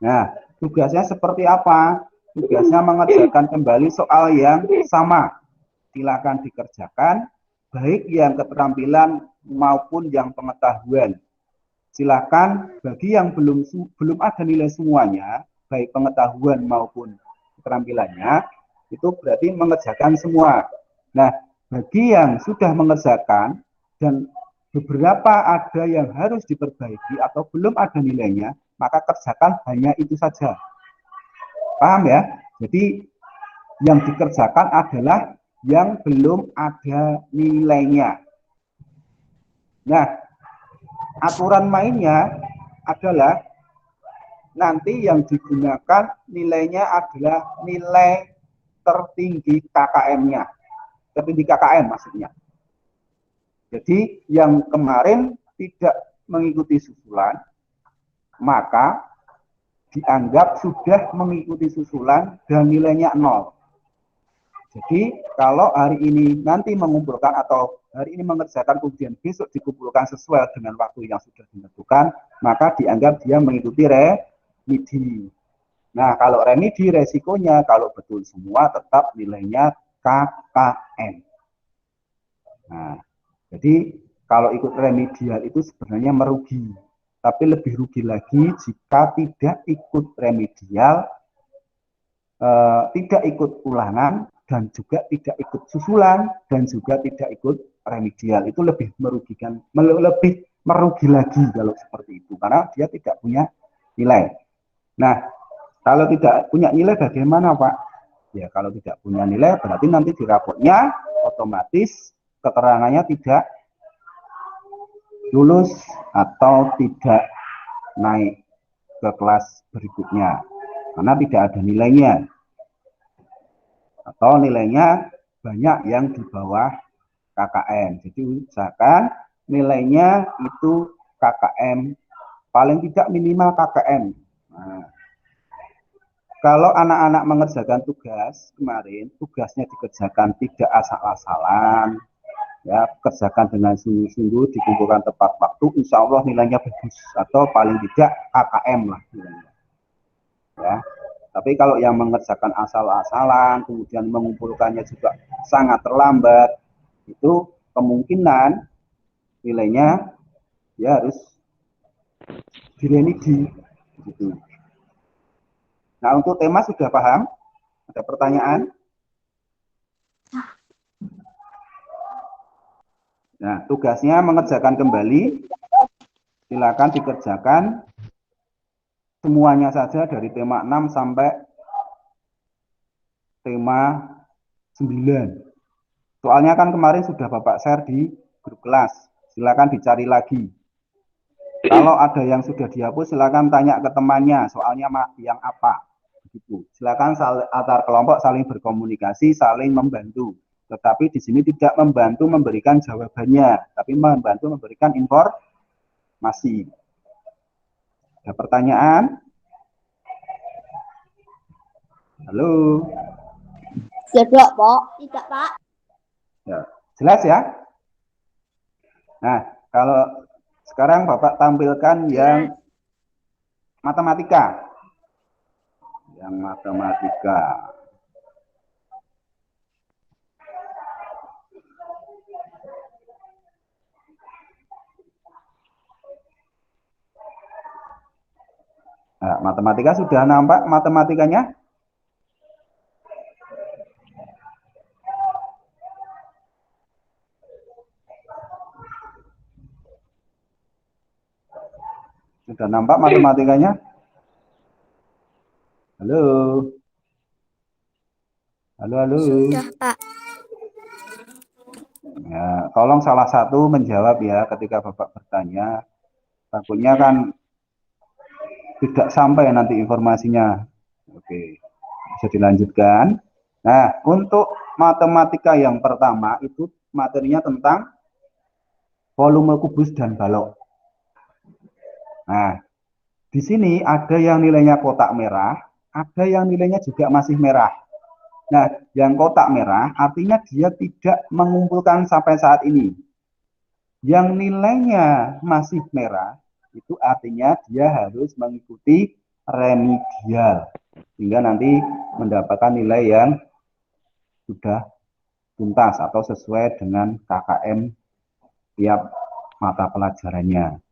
Nah, tugasnya seperti apa? Tugasnya mengerjakan kembali soal yang sama. Silakan dikerjakan, baik yang keterampilan maupun yang pengetahuan. Silakan bagi yang belum ada nilai semuanya, baik pengetahuan maupun keterampilannya, itu berarti mengerjakan semua. Nah, bagi yang sudah mengerjakan dan beberapa ada yang harus diperbaiki atau belum ada nilainya, maka kerjakan hanya itu saja. Paham ya? Jadi yang dikerjakan adalah yang belum ada nilainya. Nah, aturan mainnya adalah nanti yang digunakan nilainya adalah nilai tertinggi KKM-nya. Tertinggi KKM maksudnya. Jadi yang kemarin tidak mengikuti susulan, maka dianggap sudah mengikuti susulan dan nilainya 0. Jadi kalau hari ini nanti mengumpulkan atau hari ini mengerjakan kemudian besok dikumpulkan sesuai dengan waktu yang sudah ditentukan, maka dianggap dia mengikuti remedi. Nah, kalau remedi resikonya kalau betul semua tetap nilainya KKM. Nah, jadi kalau ikut remedial itu sebenarnya merugi. Tapi lebih rugi lagi jika tidak ikut remedial, tidak ikut ulangan, dan juga tidak ikut susulan, dan juga tidak ikut remedial. Itu lebih merugikan, lebih merugi lagi kalau seperti itu, karena dia tidak punya nilai. Nah, kalau tidak punya nilai bagaimana Pak? Ya, kalau tidak punya nilai berarti nanti di rapotnya otomatis keterangannya tidak lulus atau tidak naik ke kelas berikutnya karena tidak ada nilainya atau nilainya banyak yang di bawah KKM. Jadi usahakan nilainya itu KKM, paling tidak minimal KKM. Nah, kalau anak-anak mengerjakan tugas kemarin, tugasnya dikerjakan tidak asal-asalan, ya, kerjakan dengan sungguh-sungguh, dikumpulkan tepat waktu, insya Allah nilainya bagus atau paling tidak KKM lah nilainya. Ya, tapi kalau yang mengerjakan asal-asalan, kemudian mengumpulkannya juga sangat terlambat, itu kemungkinan nilainya ya harus diremedi. Gitu. Nah, untuk tema sudah paham? Ada pertanyaan? Nah, tugasnya mengerjakan kembali. Silakan dikerjakan semuanya saja dari tema 6 sampai tema 9. Soalnya kan kemarin sudah Bapak share di grup kelas. Silakan dicari lagi. Kalau ada yang sudah dihapus, silakan tanya ke temannya soalnya yang apa. Begitu. Silakan antar kelompok saling berkomunikasi, saling membantu. Tetapi di sini tidak membantu memberikan jawabannya, tapi membantu memberikan informasi. Ada pertanyaan? Halo? Tidak, Pak. Tidak, Pak. Ya, jelas ya? Nah, kalau sekarang Bapak tampilkan yang matematika. Yang matematika. Nah, matematika sudah nampak matematikanya? Sudah nampak matematikanya? Halo? Halo, halo? Sudah, Pak. Ya, tolong salah satu menjawab ya ketika Bapak bertanya. Takutnya kan tidak sampai nanti informasinya. Oke, bisa dilanjutkan. Nah, untuk matematika yang pertama itu materinya tentang volume kubus dan balok. Nah, di sini ada yang nilainya kotak merah, ada yang nilainya juga masih merah. Nah, yang kotak merah artinya dia tidak mengumpulkan sampai saat ini. Yang nilainya masih merah, itu artinya dia harus mengikuti remedial. Sehingga nanti mendapatkan nilai yang sudah tuntas atau sesuai dengan KKM tiap mata pelajarannya.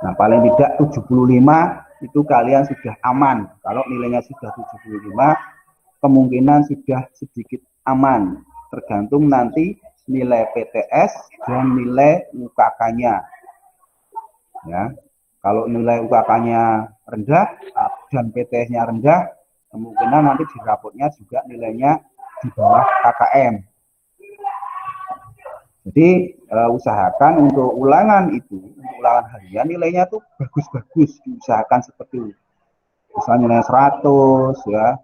Nah, paling tidak 75 itu kalian sudah aman. Kalau nilainya sudah 75, kemungkinan sudah sedikit aman. Tergantung nanti nilai PTS dan nilai UKK-nya. Ya. Kalau nilai UKK-nya rendah dan PTS-nya rendah, kemungkinan nanti di rapotnya juga nilainya di bawah KKM. Jadi usahakan untuk ulangan itu, untuk ulangan harian nilainya tuh bagus-bagus, diusahakan seperti itu. Misalnya nilai 100 ya,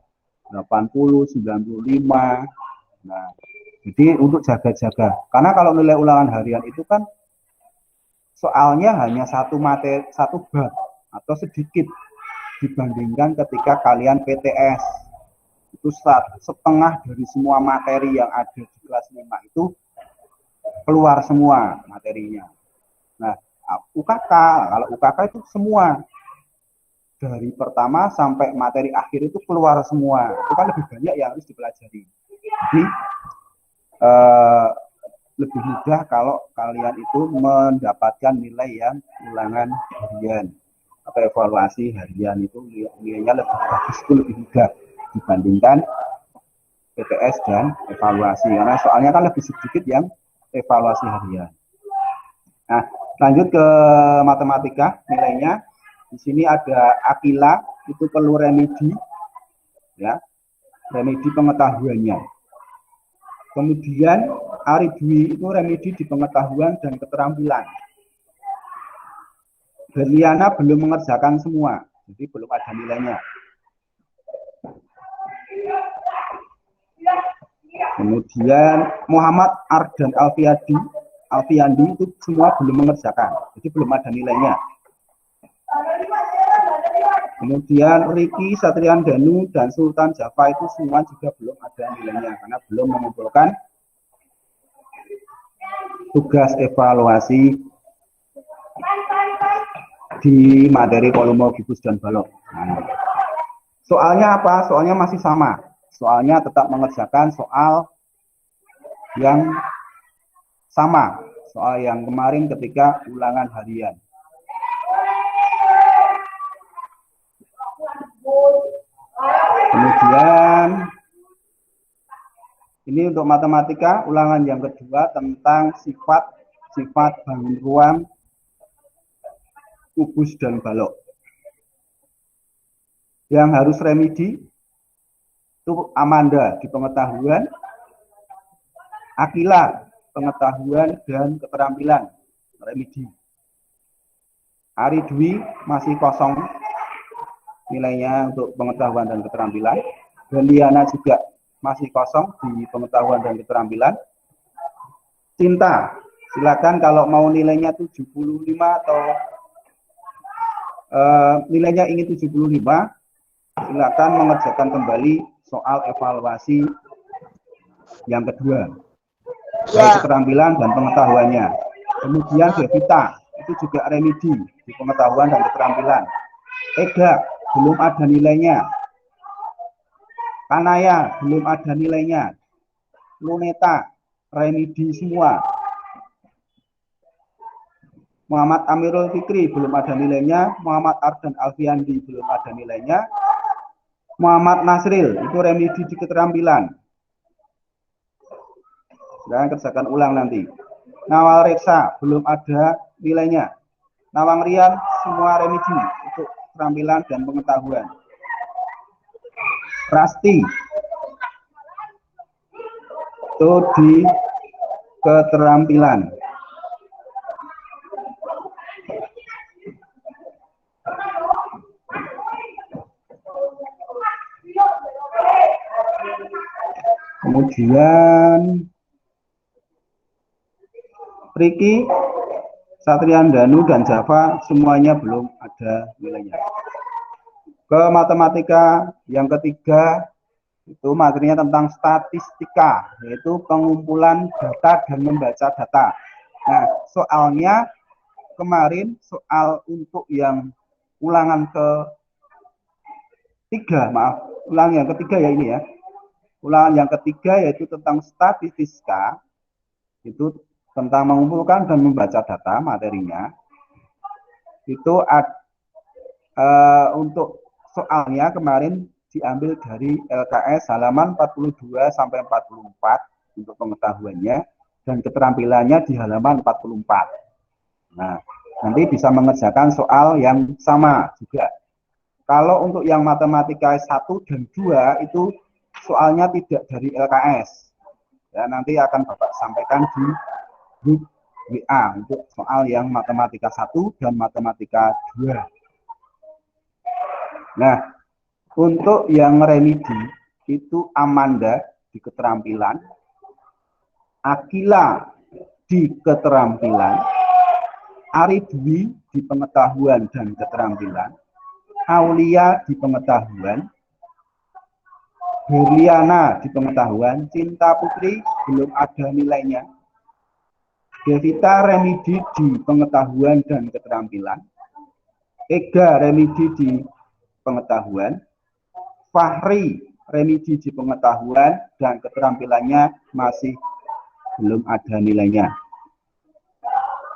80, 95. Nah, jadi untuk jaga-jaga. Karena kalau nilai ulangan harian itu kan soalnya hanya satu materi, satu bab atau sedikit dibandingkan ketika kalian PTS. Itu setengah dari semua materi yang ada di kelas 5 itu keluar semua materinya. Nah, UKK, kalau UKK itu semua dari pertama sampai materi akhir itu keluar semua. Itu kan lebih banyak yang harus dipelajari. Jadi lebih mudah kalau kalian itu mendapatkan nilai yang ulangan harian atau evaluasi harian itu nilainya lebih bagus, itu lebih mudah dibandingkan PTS dan evaluasi. Karena soalnya kan lebih sedikit yang evaluasi harian. Nah, lanjut ke matematika nilainya. Di sini ada Akila, itu perlu remedi, ya, remedi pengetahuannya. Kemudian Aridwi itu remedi di pengetahuan dan keterampilan. Berliana belum mengerjakan semua, jadi belum ada nilainya. Kemudian Muhammad Ardan Alfiandi itu semua belum mengerjakan, jadi belum ada nilainya. Kemudian Riki, Satrian Danu, dan Sultan Java itu semua juga belum ada nilainya karena belum mengumpulkan tugas evaluasi di materi volume kubus dan balok. Nah, soalnya apa? Soalnya masih sama. Soalnya tetap mengerjakan soal yang sama, soal yang kemarin ketika ulangan harian. Kemudian ini untuk matematika ulangan yang kedua tentang sifat bangun ruang kubus dan balok. Yang harus remedi itu Amanda di pengetahuan, Akila pengetahuan dan keterampilan remedi. Aridwi masih kosong nilainya untuk pengetahuan dan keterampilan. Berliana juga masih kosong di pengetahuan dan keterampilan. Cinta, silakan kalau mau nilainya 75 atau nilainya ingin 75, silakan mengerjakan kembali soal evaluasi yang kedua, baik keterampilan dan pengetahuannya. Kemudian Devita itu juga remedi di pengetahuan dan keterampilan. Ega belum ada nilainya. Kanaya belum ada nilainya. Luneta remedi semua. Muhammad Amirul Fikri belum ada nilainya. Muhammad Ardan Alfiandi belum ada nilainya. Muhammad Nasril itu remedi di keterampilan. Dan kerjakan ulang nanti. Nawal Reksa belum ada nilainya. Nawang Rian semua remedi untuk keterampilan dan pengetahuan. Rasti itu di keterampilan. Kemudian Riki, Satrian Danu, dan Java semuanya belum ada nilainya. Ke matematika yang ketiga itu materinya tentang statistika, yaitu pengumpulan data dan membaca data. Nah, soalnya kemarin soal untuk yang ulangan ketiga, ulangan yang ketiga ya ini ya. Ulangan yang ketiga yaitu tentang statistika, itu tentang mengumpulkan dan membaca data materinya. Itu untuk soalnya kemarin diambil dari LKS halaman 42 sampai 44 untuk pengetahuannya, dan keterampilannya di halaman 44. Nah, nanti bisa mengerjakan soal yang sama juga. Kalau untuk yang matematika 1 dan 2 itu soalnya tidak dari LKS. Ya, nanti akan Bapak sampaikan di grup WA untuk soal yang matematika 1 dan matematika 2. Nah, untuk yang remedi itu Amanda di keterampilan, Akila di keterampilan, Ari Dwi di pengetahuan dan keterampilan, Aulia di pengetahuan, Berliana di pengetahuan, Cinta Putri belum ada nilainya, Devita remedi di pengetahuan dan keterampilan, Ega remedi di pengetahuan, Fahri remedi di pengetahuan dan keterampilannya masih belum ada nilainya.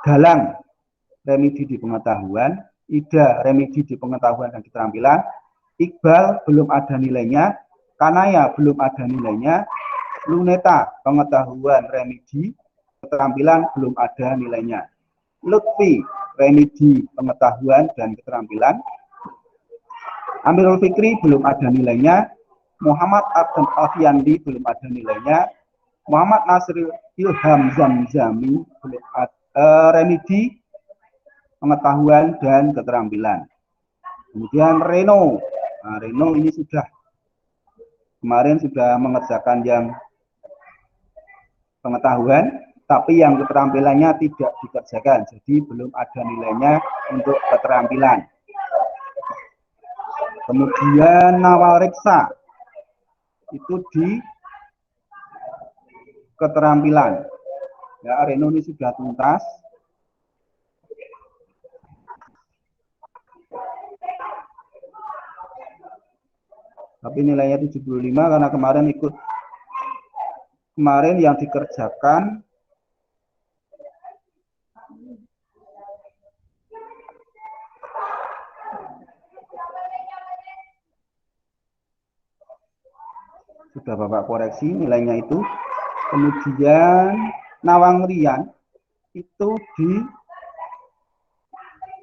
Galang remedi di pengetahuan, Ida remedi di pengetahuan dan keterampilan, Iqbal belum ada nilainya, Kanaya belum ada nilainya, Luneta pengetahuan remedi, keterampilan belum ada nilainya. Lutfi remedi pengetahuan dan keterampilan, Amirul Fikri belum ada nilainya, Muhammad Ardan Alfiandi belum ada nilainya, Muhammad Nasril Ilham Zamzami belum ada remedi pengetahuan dan keterampilan. Kemudian Reno, nah, Reno ini kemarin sudah mengerjakan yang pengetahuan, tapi yang keterampilannya tidak dikerjakan, jadi belum ada nilainya untuk keterampilan. Kemudian Nawal Reksa itu di keterampilan. Ya, Reno ini sudah tuntas. Tapi nilainya 75 karena kemarin yang dikerjakan sudah Bapak koreksi nilainya itu. Kemudian Nawang Rian itu di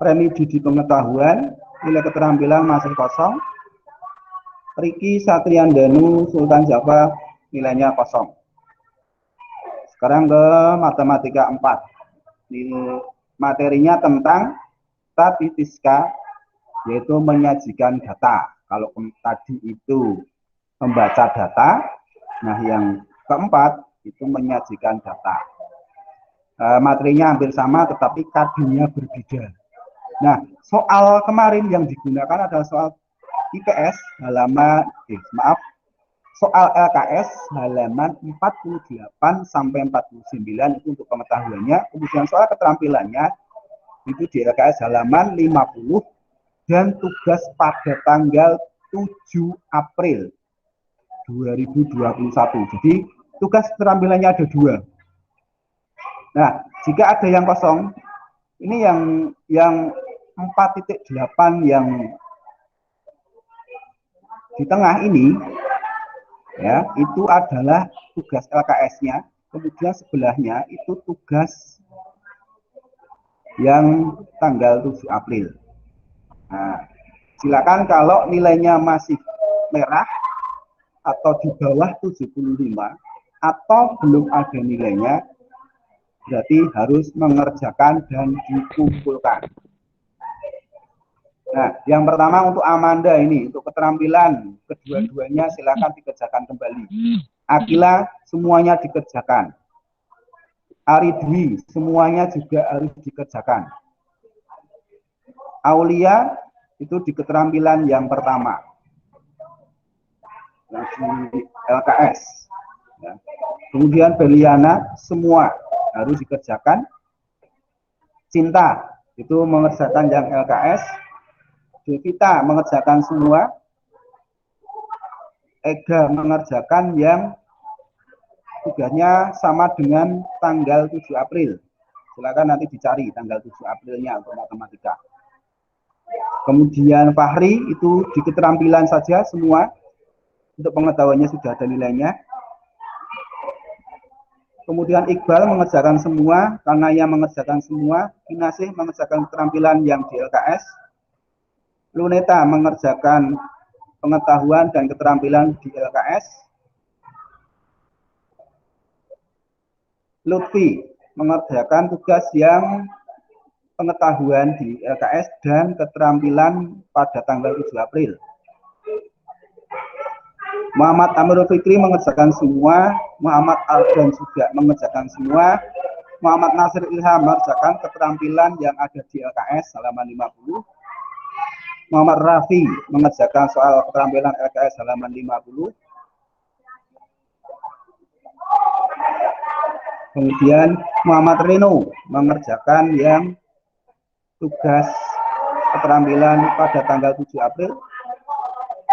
remedi di pengetahuan, nilai keterampilan masih kosong. Riki Satrian Danu Sultan Java nilainya kosong. Sekarang ke matematika 4. Ini materinya tentang statistika, yaitu menyajikan data. Kalau tadi itu membaca data, nah yang keempat itu menyajikan data. Materinya hampir sama tetapi kadernya berbeda. Nah, soal kemarin yang digunakan adalah soal IPS halaman soal LKS halaman 48 sampai 49 itu untuk pengetahuannya. Kemudian soal keterampilannya itu di LKS halaman 50 dan tugas pada tanggal 7 April 2021. Jadi tugas keterampilannya ada 2. Nah, jika ada yang kosong, ini yang 4.8 yang di tengah ini ya, itu adalah tugas LKS-nya. Kemudian sebelahnya itu tugas yang tanggal 7 April. Nah, silakan kalau nilainya masih merah atau di bawah 75 atau belum ada nilainya, berarti harus mengerjakan dan dikumpulkan. Nah, yang pertama untuk Amanda ini, untuk keterampilan kedua-duanya silakan dikerjakan kembali. Akila semuanya dikerjakan. Aridwi semuanya juga harus dikerjakan. Aulia itu di keterampilan yang pertama. Yang di LKS. Ya. Kemudian Beliana semua harus dikerjakan. Cinta itu mengerjakan yang LKS. Devita mengerjakan semua. Ega mengerjakan yang tugasnya sama dengan tanggal 7 April. Silakan nanti dicari tanggal 7 Aprilnya untuk matematika. Kemudian Fahri itu di keterampilan saja semua. Untuk pengetahuannya sudah ada nilainya. Kemudian Iqbal mengerjakan semua, karena ia mengerjakan semua. Kinasih mengerjakan keterampilan yang di LKS. Luneta mengerjakan pengetahuan dan keterampilan di LKS. Lutfi mengerjakan tugas yang pengetahuan di LKS dan keterampilan pada tanggal 7 April. Muhammad Amirul Fikri mengerjakan semua. Muhammad Ardan juga mengerjakan semua. Muhammad Nasir Ilham mengerjakan keterampilan yang ada di LKS halaman 50. Muhammad Rafi mengerjakan soal keterampilan LKS halaman 50. Kemudian Muhammad Reno mengerjakan yang tugas keterampilan pada tanggal 7 April.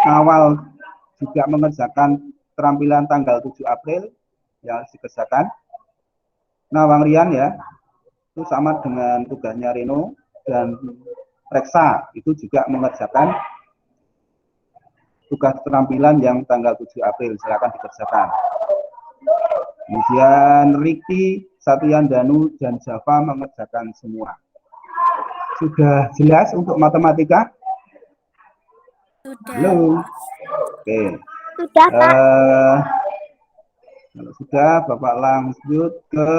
Awal juga mengerjakan keterampilan tanggal 7 April yang harus dikerjakan. Nawang Rian ya, itu sama dengan tugasnya Reno, dan Reksa itu juga mengerjakan tugas keterampilan yang tanggal 7 April, silakan dikerjakan. Kemudian Riki, Satian Danu, dan Java mengerjakan semua. Sudah jelas untuk matematika? Sudah. Halo. Oke. Sudah, Pak. Kalau sudah, Bapak lanjut ke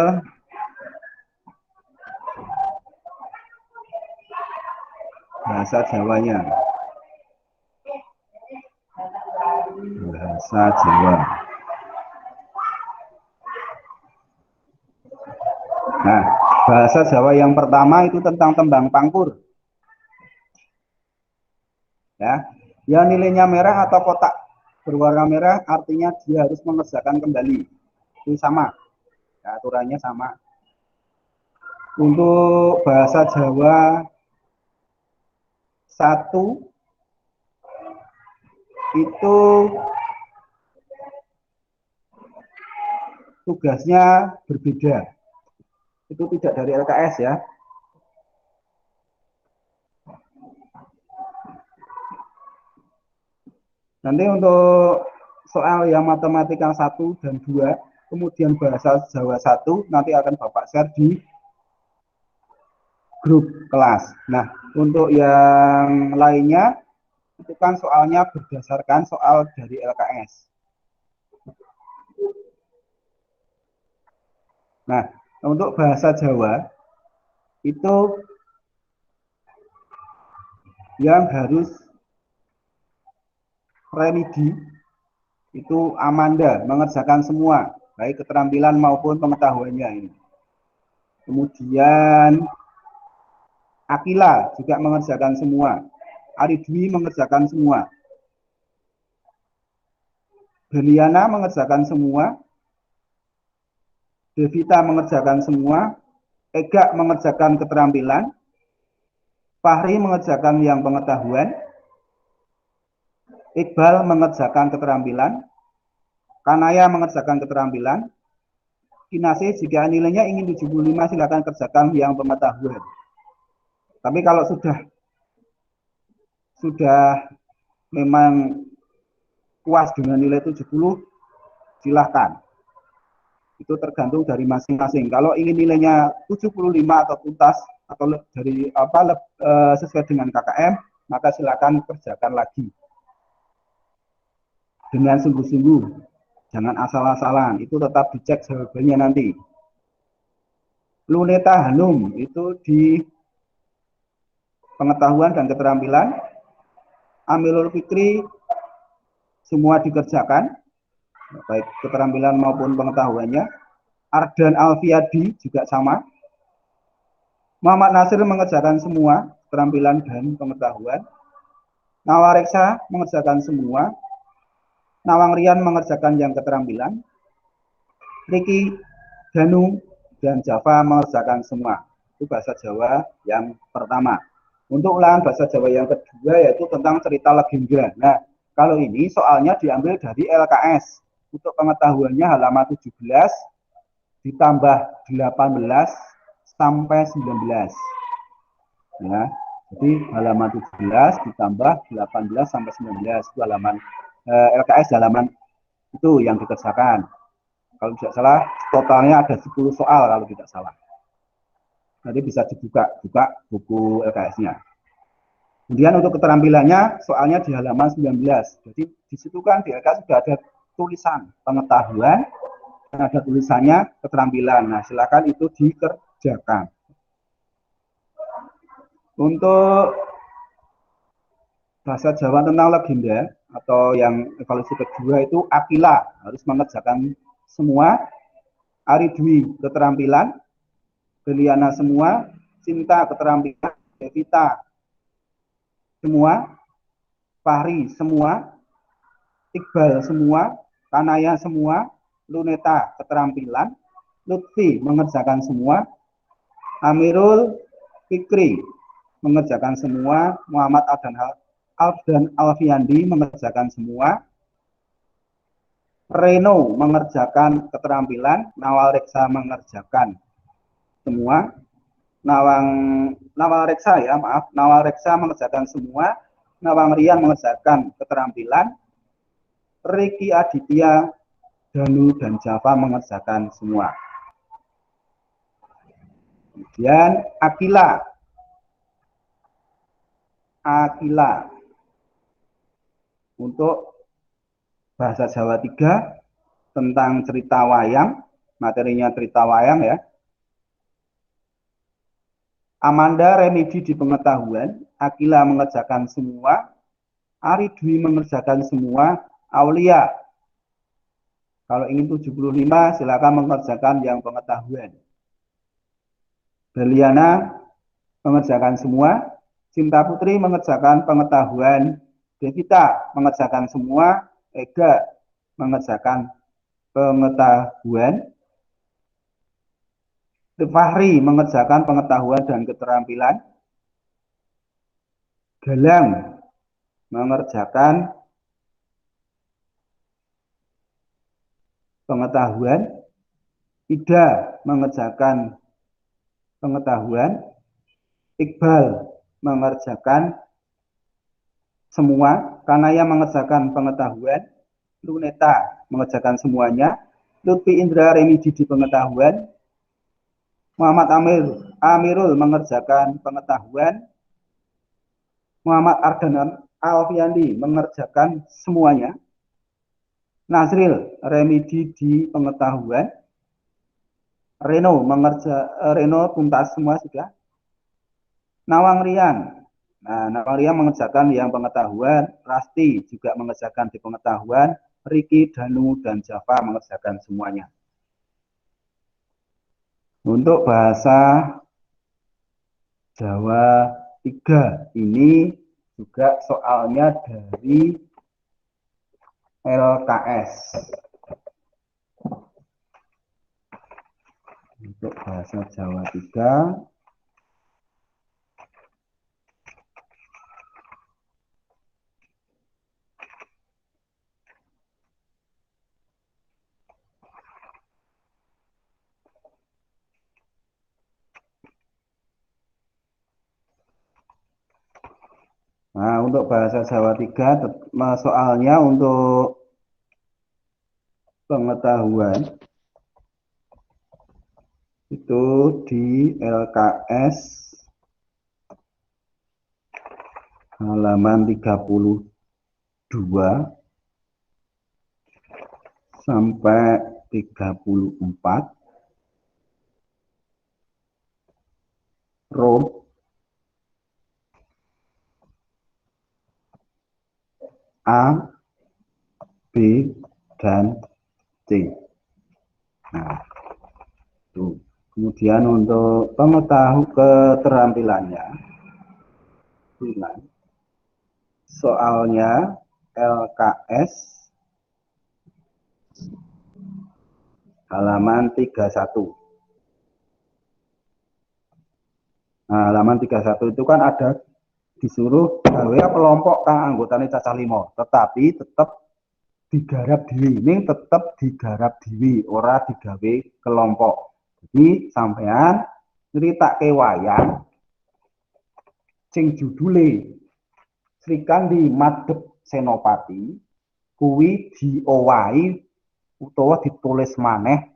bahasa Jawanya. Bahasa Jawa. Nah, bahasa Jawa yang pertama itu tentang tembang pangkur. Ya, yang nilainya merah atau kotak berwarna merah artinya dia harus mengerjakan kembali. Itu sama. Ya, aturannya sama. Untuk bahasa Jawa 1 itu tugasnya berbeda. Itu tidak dari LKS ya. Nanti untuk soal yang matematika 1 dan 2, kemudian bahasa Jawa 1, nanti akan Bapak share di grup kelas. Nah, untuk yang lainnya, itu kan soalnya berdasarkan soal dari LKS. Nah, untuk bahasa Jawa, itu yang harus remedi, itu Amanda mengerjakan semua, baik keterampilan maupun pengetahuannya ini. Kemudian Akila juga mengerjakan semua. Aridwi mengerjakan semua. Beliana mengerjakan semua, Devita mengerjakan semua, Ega mengerjakan keterampilan, Fahri mengerjakan yang pengetahuan, Iqbal mengerjakan keterampilan, Kanaya mengerjakan keterampilan, Kinase jika nilainya ingin 75 silakan kerjakan yang pengetahuan. Tapi kalau sudah memang puas dengan nilai 70, silahkan. Itu tergantung dari masing-masing. Kalau ingin nilainya 75 atau tuntas atau dari sesuai dengan KKM, maka silakan kerjakan lagi dengan sungguh-sungguh. Jangan asal-asalan, itu tetap dicek jawabannya nanti. Luneta Hanum itu di pengetahuan dan keterampilan. Amilul Fikri semua dikerjakan, baik keterampilan maupun pengetahuannya. Ardan Alfiadi juga sama. Muhammad Nasir mengerjakan semua keterampilan dan pengetahuan. Nawareksa mengerjakan semua. Nawang Rian mengerjakan yang keterampilan. Riki, Danu, dan Java mengerjakan semua. Itu bahasa Jawa yang pertama. Untuk ulangan bahasa Jawa yang kedua yaitu tentang cerita legenda. Nah, kalau ini soalnya diambil dari LKS. Untuk pengetahuannya halaman 17 ditambah 18 sampai 19. Ya, jadi halaman 17 ditambah 18 sampai 19 itu halaman LKS halaman itu yang dikerjakan. Kalau tidak salah totalnya ada 10 soal kalau tidak salah. Nanti bisa dibuka buku LKS-nya. Kemudian untuk keterampilannya soalnya di halaman 19. Jadi di situ kan di LKS sudah ada tulisan pengetahuan dan ada tulisannya keterampilan. Nah, silakan itu dikerjakan. Untuk bahasa Jawa tentang legenda atau yang evaluasi kedua itu Akila harus mengerjakan semua, Ari Dwi keterampilan, Beliana semua, Cinta keterampilan, Devita semua, Fahri semua, Iqbal semua, Kanaya semua, Luneta keterampilan, Lutfi mengerjakan semua, Amirul Fikri mengerjakan semua, Muhammad Ardan Alfiandi mengerjakan semua, Reno mengerjakan keterampilan, Nawal Reksa mengerjakan semua, Nawal Reksa mengerjakan semua, Nawang Rian mengerjakan keterampilan, Riki Aditya, Danu dan Java mengerjakan semua. Kemudian Akila untuk bahasa Jawa 3 tentang cerita wayang, materinya cerita wayang ya. Amanda Remedi di pengetahuan, Akila mengerjakan semua, Ari Dwi mengerjakan semua, Aulia kalau ingin 75 silakan mengerjakan yang pengetahuan. Beliana mengerjakan semua, Cinta Putri mengerjakan pengetahuan, Devita mengerjakan semua, Ega mengerjakan pengetahuan, Fahri mengerjakan pengetahuan dan keterampilan, Galang mengerjakan pengetahuan, Ida mengerjakan pengetahuan, Iqbal mengerjakan semua, Kanaya mengerjakan pengetahuan, Luneta mengerjakan semuanya, Lutfi Indra Remidi di pengetahuan, Muhammad Amirul mengerjakan pengetahuan, Muhammad Ardan Alfiandi mengerjakan semuanya, Nazril Remidi di pengetahuan, Reno tuntas semua sudah, Nawang Rian mengerjakan yang pengetahuan, Rasti juga mengerjakan di pengetahuan, Riki, Danu, dan Java mengerjakan semuanya. Untuk bahasa Jawa 3 ini juga soalnya dari LKS. Untuk bahasa Jawa 3. Nah, untuk bahasa Jawa 3, soalnya untuk pengetahuan itu di LKS halaman 32 sampai 34, row A, B, dan C. Nah, itu. Kemudian untuk keterampilannya, soalnya LKS halaman 31. Nah, halaman 31 itu kan ada disuruh gawe kelompok kang anggotane cacah 5, tetapi tetap digarap dhewe, ning tetap digarap dhewe, ora digawe kelompok. Jadi sampean nyeritake wayang sing judule Srikandi Madhep Senopati kuwi diowahi utawa ditulis maneh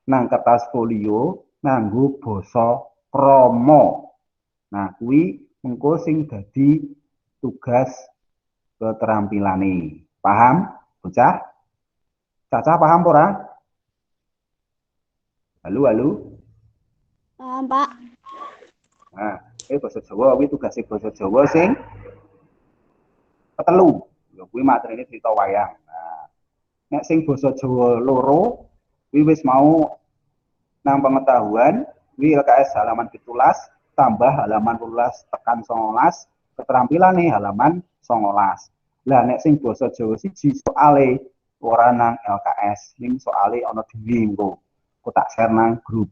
nang kertas folio nganggo basa krama. Nah, kuwi engko sing dadi tugas keterampilane. Paham, bocah? Caca paham ora? Halo, halo. Paham, Pak. Nah, basa Jawa kuwi tugase basa Jawa sing ketelu. Ya kuwi materine cerita wayang. Nah, nek sing basa Jawa loro kuwi wis mau nang pengetahuan kuwi LKS halaman 17 tambah halaman 12 tekan 19, keterampilan nih halaman 19. Lah nek sing basa Jawa siji soale ora nang LKS, ning soale ana dhewe engko. Aku tak share nang grup.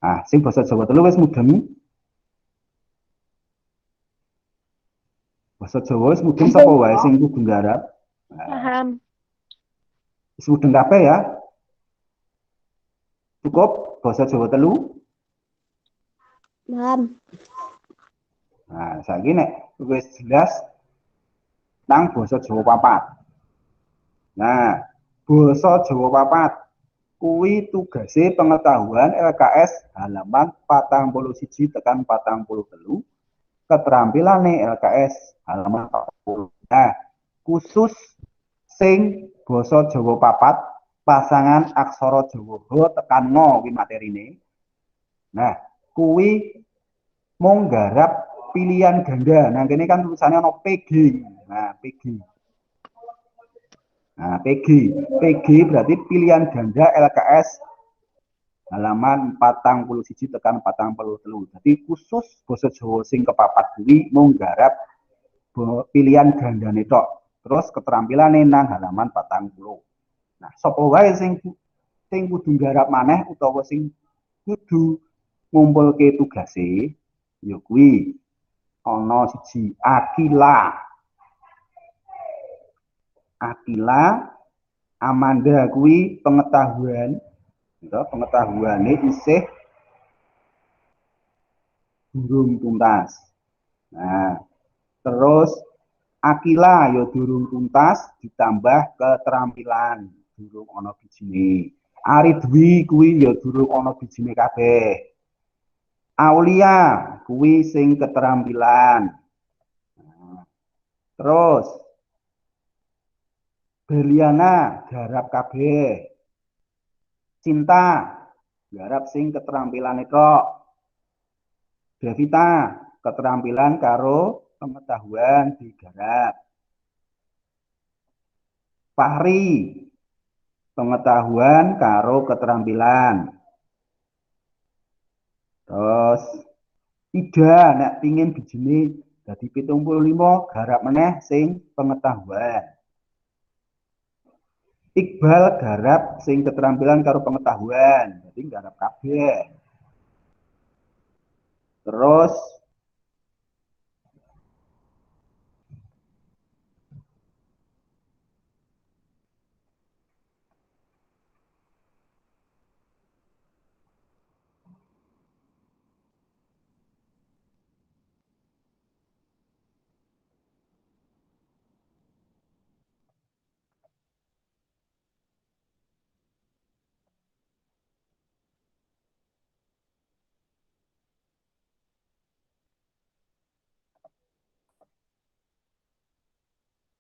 Nah, sing basa Jawa telu wis mudeng. Basa Jawa wis mudeng sapa wae sing kudu nggarap. Paham. Wis mudeng kabeh ya. Cukup basa Jawa telu. Paham. Nah, saiki nek wis jelas nang basa Jawa papat. Nah, basa Jawa papat kuwi tugase pengetahuan LKS halaman 41 tekan 43. Keterampilane LKS halaman 40. Nah, khusus sing basa Jawa papat pasangan aksara Jawa tekan ngo kuwi materine. Nah, kuwi mung nggarap pilihan ganda. Nah, kene kan tulisannya ono PG. Nah, PG. Nah, PG. PG berarti pilihan ganda LKS halaman 41 tekan 43. Jadi khusus basa Jawa sing kepapat kuwi mung nggarap pilihan gandane tok. Terus keterampilan nang halaman 40. Nah, sapa wae sing kudu nggarap maneh utawa sing kudu ngumpulke tugase ya kuwi ana siji Akila. Akila Amanda kuwi pengetahuan, pengetahuane isih durung tuntas. Nah, terus Akila ya durung tuntas ditambah keterampilan durung ana bijine. Aridwi kuwi ya durung ana bijine kabeh. Aulia kuwi sing keterampilan. Nah, terus Berliana garap kabeh. Cinta garap sing keterampilan kok. Devita keterampilan karo pengetahuan digarap. Fahri pengetahuan karo keterampilan. Terus Ida nek pingin bijine dadi 75 garap meneh sing pengetahuan. Iqbal garap sing keterampilan karo pengetahuan, jadi garap kabeh. Terus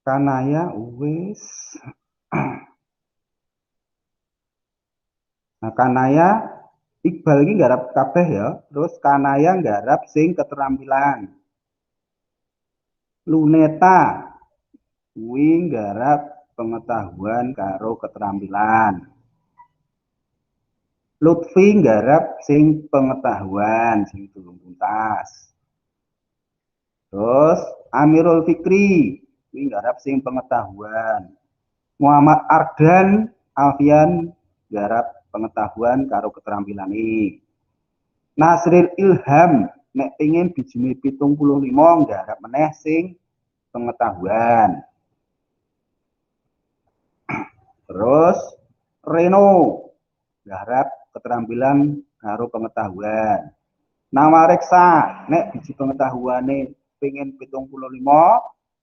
Kanaya wis. Nah, Kanaya Iqbal ini garap kabeh ya. Terus Kanaya garap sing keterampilan. Luneta kuwi garap pengetahuan karo keterampilan. Lutfi garap sing pengetahuan sing durung tuntas. Terus Amirul Fikri kuwi garap sing pengetahuan. Muhammad Ardan Alfian garap pengetahuan karo keterampilan ini. Nasril Ilham nek pengin bijine 75 garap meneh sing pengetahuan. Terus Reno garap keterampilan karo pengetahuan. Nawareksa nek biji pengetahuane pengen 75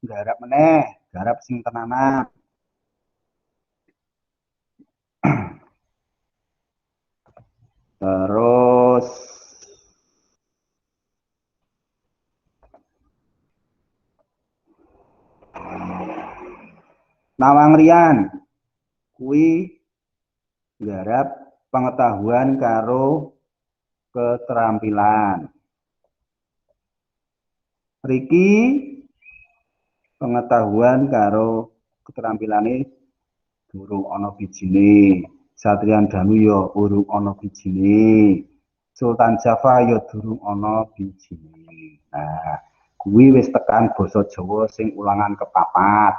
garap meneh garap sing tenanan. Terus Nawang Rian kuwi garap pengetahuan karo keterampilan. Riki pengetahuan karo keterampilane durung ana bijine. Satrian Danu ya urung ana bijine. Sultan Java ya durung ana bijine. Nah, kuwi wis tekan basa Jawa sing ulangan kepapat.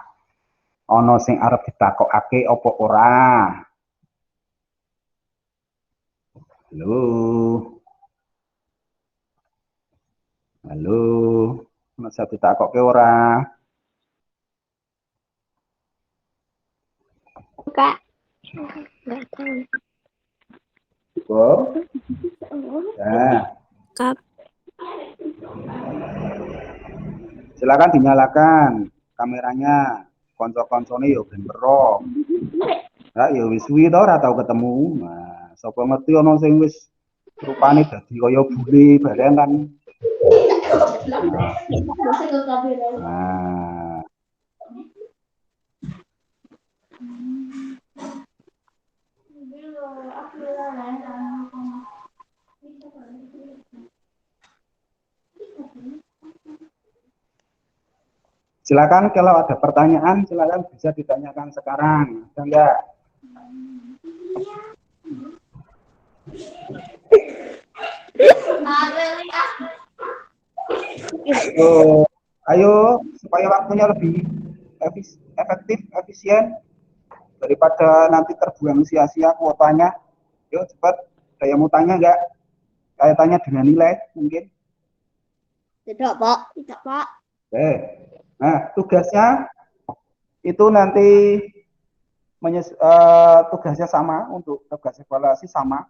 Ana sing arep ditakokake apa ora? Halo. Halo. Masa ditakoke ora? Kak. Enggak tahu. Cukup? Nah. Kak. Silakan dinyalakan kameranya. Konco-koncone yo ben weruh. Lah ya wis suwi to ora tau ketemu. Nah, sapa ngerti ana sing wis rupane dadi kaya bule bareng kan. Nah. Silakan kalau ada pertanyaan silakan bisa ditanyakan sekarang. Ada enggak? Ayo supaya waktunya lebih efektif, efisien daripada nanti terbuang sia-sia kuotanya. Yuk cepat. Ada yang mau tanya enggak? Saya tanya dengan nilai mungkin. Tidak, Pak. Tidak, Pak. Oke. Nah, tugasnya itu nanti tugasnya sama, untuk tugas evaluasi sama.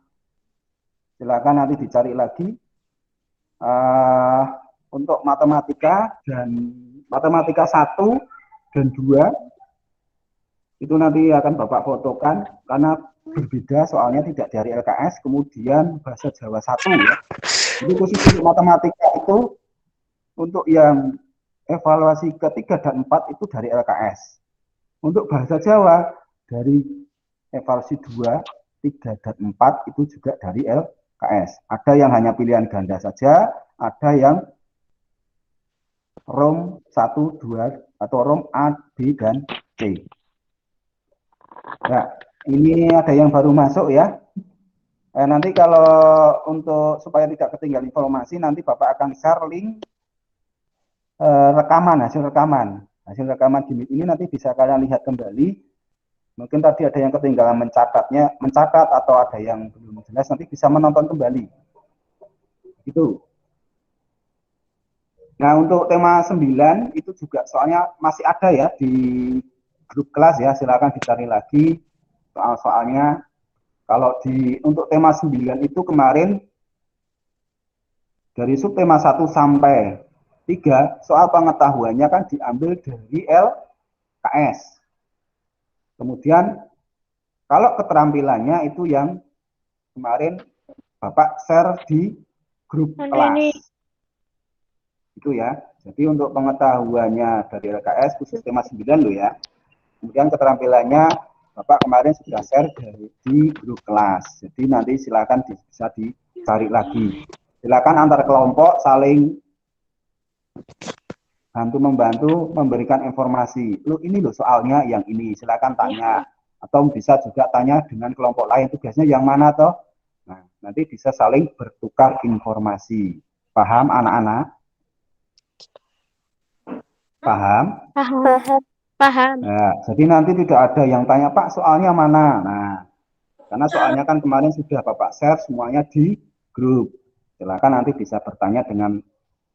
Silakan nanti dicari lagi. Untuk matematika dan matematika 1 dan 2 itu nanti akan Bapak fotokan karena berbeda soalnya tidak dari LKS, kemudian bahasa Jawa 1 ya. Jadi khusus untuk matematika itu untuk yang evaluasi ketiga dan 4 itu dari LKS. Untuk bahasa Jawa dari evaluasi 2, 3, dan 4 itu juga dari LKS. Ada yang hanya pilihan ganda saja, ada yang ROM 1, 2, atau ROM A, B, dan C. Nah, ini ada yang baru masuk ya. Nanti kalau untuk supaya tidak ketinggalan informasi, nanti Bapak akan share link hasil rekaman Gimik ini nanti bisa kalian lihat kembali Mungkin tadi ada yang ketinggalan mencatat atau ada yang belum jelas, nanti bisa menonton kembali. Itu. Nah, untuk tema 9 itu juga soalnya masih ada ya di grup kelas ya, silakan dicari lagi soal-soalnya. Kalau untuk tema 9 itu kemarin dari subtema 1 sampai 3 soal pengetahuannya kan diambil dari LKS. Kemudian kalau keterampilannya itu yang kemarin Bapak share di grup kelas. Itu ya. Jadi untuk pengetahuannya dari LKS khusus tema 9 loh ya. Kemudian keterampilannya Bapak kemarin sudah share di grup kelas. Jadi nanti silakan bisa dicari lagi. Silakan antar kelompok saling bantu-membantu memberikan informasi. Lu ini loh soalnya yang ini, silakan tanya. Atau bisa juga tanya dengan kelompok lain, tugasnya yang mana toh? Nah, nanti bisa saling bertukar informasi. Paham anak-anak? Paham? Paham. Nah, jadi nanti tidak ada yang tanya, Pak soalnya mana? Nah, karena soalnya kan kemarin sudah Bapak share semuanya di grup. Silakan nanti bisa bertanya dengan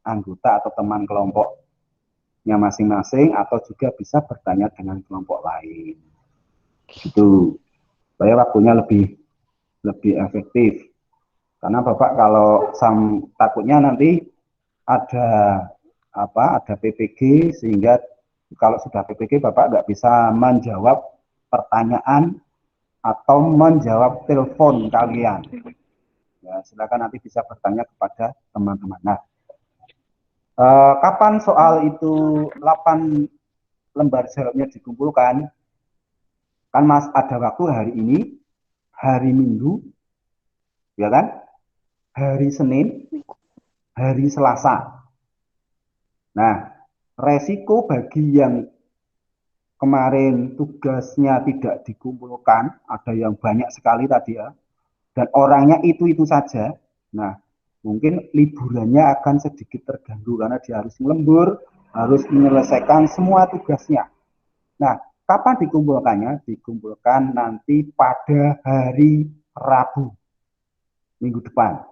anggota atau teman kelompoknya masing-masing, atau juga bisa bertanya dengan kelompok lain. Gitu. Supaya waktunya lebih efektif. Karena Bapak kalau takutnya nanti ada PPG, sehingga kalau sudah PPG Bapak nggak bisa menjawab pertanyaan atau menjawab telepon kalian. Ya, silakan nanti bisa bertanya kepada teman-teman. Nah, kapan soal itu 8 lembar jawabnya dikumpulkan? Kan Mas ada waktu hari ini, hari Minggu, ya kan? Hari Senin, hari Selasa. Nah, resiko bagi yang kemarin tugasnya tidak dikumpulkan, ada yang banyak sekali tadi ya, dan orangnya itu saja. Nah, mungkin liburannya akan sedikit terganggu karena dia harus lembur, harus menyelesaikan semua tugasnya. Nah, kapan dikumpulkannya? Dikumpulkan nanti pada hari Rabu, minggu depan.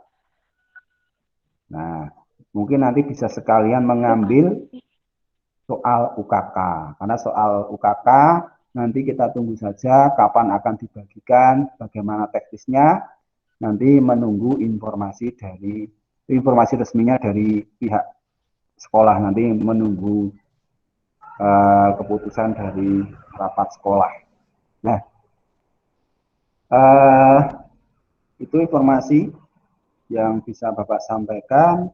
Nah, mungkin nanti bisa sekalian mengambil soal UKK, karena soal UKK nanti kita tunggu saja kapan akan dibagikan, bagaimana teknisnya, nanti menunggu informasi resminya dari pihak sekolah, nanti menunggu keputusan dari rapat sekolah. Nah, itu informasi yang bisa Bapak sampaikan.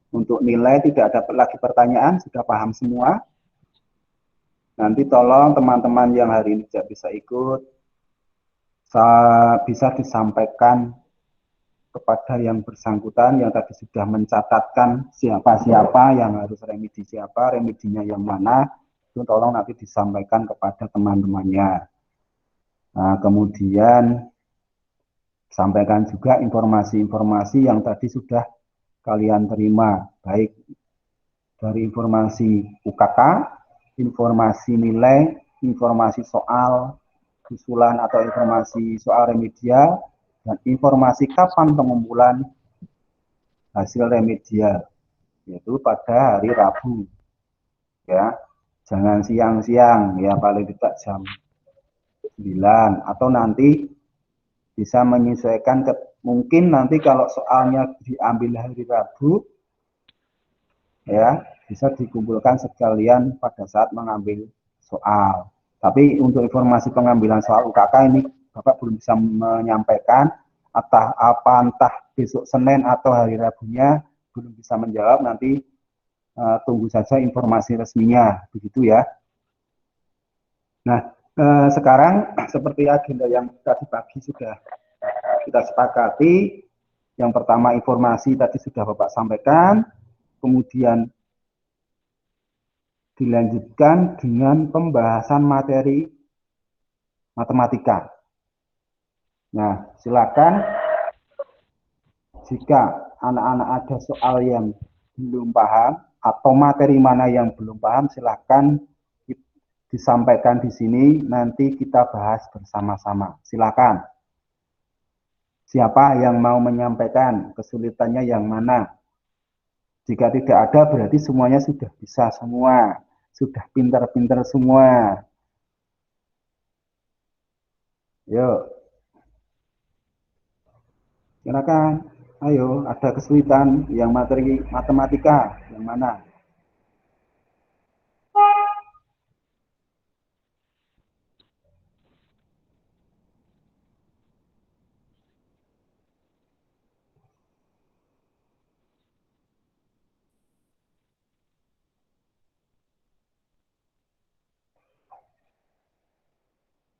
Untuk nilai tidak ada lagi pertanyaan, sudah paham semua. Nanti tolong teman-teman yang hari ini tidak bisa ikut, bisa disampaikan kepada yang bersangkutan yang tadi sudah mencatatkan siapa-siapa yang harus remedi, remedinya yang mana, itu tolong nanti disampaikan kepada teman-temannya. Nah, kemudian sampaikan juga informasi-informasi yang tadi sudah kalian terima, baik dari informasi UKK, informasi nilai, informasi soal usulan atau informasi soal remedial, dan informasi kapan pengumpulan hasil remedial, yaitu pada hari Rabu. Ya, jangan siang-siang, ya paling tidak jam 9, atau nanti bisa menyesuaikan mungkin nanti kalau soalnya diambil hari Rabu, ya bisa dikumpulkan sekalian pada saat mengambil soal. Tapi untuk informasi pengambilan soal UKK ini Bapak belum bisa menyampaikan, entah besok Senin atau hari Rabunya belum bisa menjawab, nanti tunggu saja informasi resminya, begitu ya. Nah, sekarang seperti agenda yang tadi pagi sudah kita sepakati, yang pertama informasi tadi sudah Bapak sampaikan, kemudian dilanjutkan dengan pembahasan materi matematika. Nah, silakan jika anak-anak ada soal yang belum paham atau materi mana yang belum paham, silakan disampaikan di sini, nanti kita bahas bersama-sama. Silakan. Siapa yang mau menyampaikan, kesulitannya yang mana? Jika tidak ada, berarti semuanya sudah bisa semua. Sudah pintar-pintar semua. Yuk. Silakan. Ayo, ada kesulitan yang materi matematika, yang mana?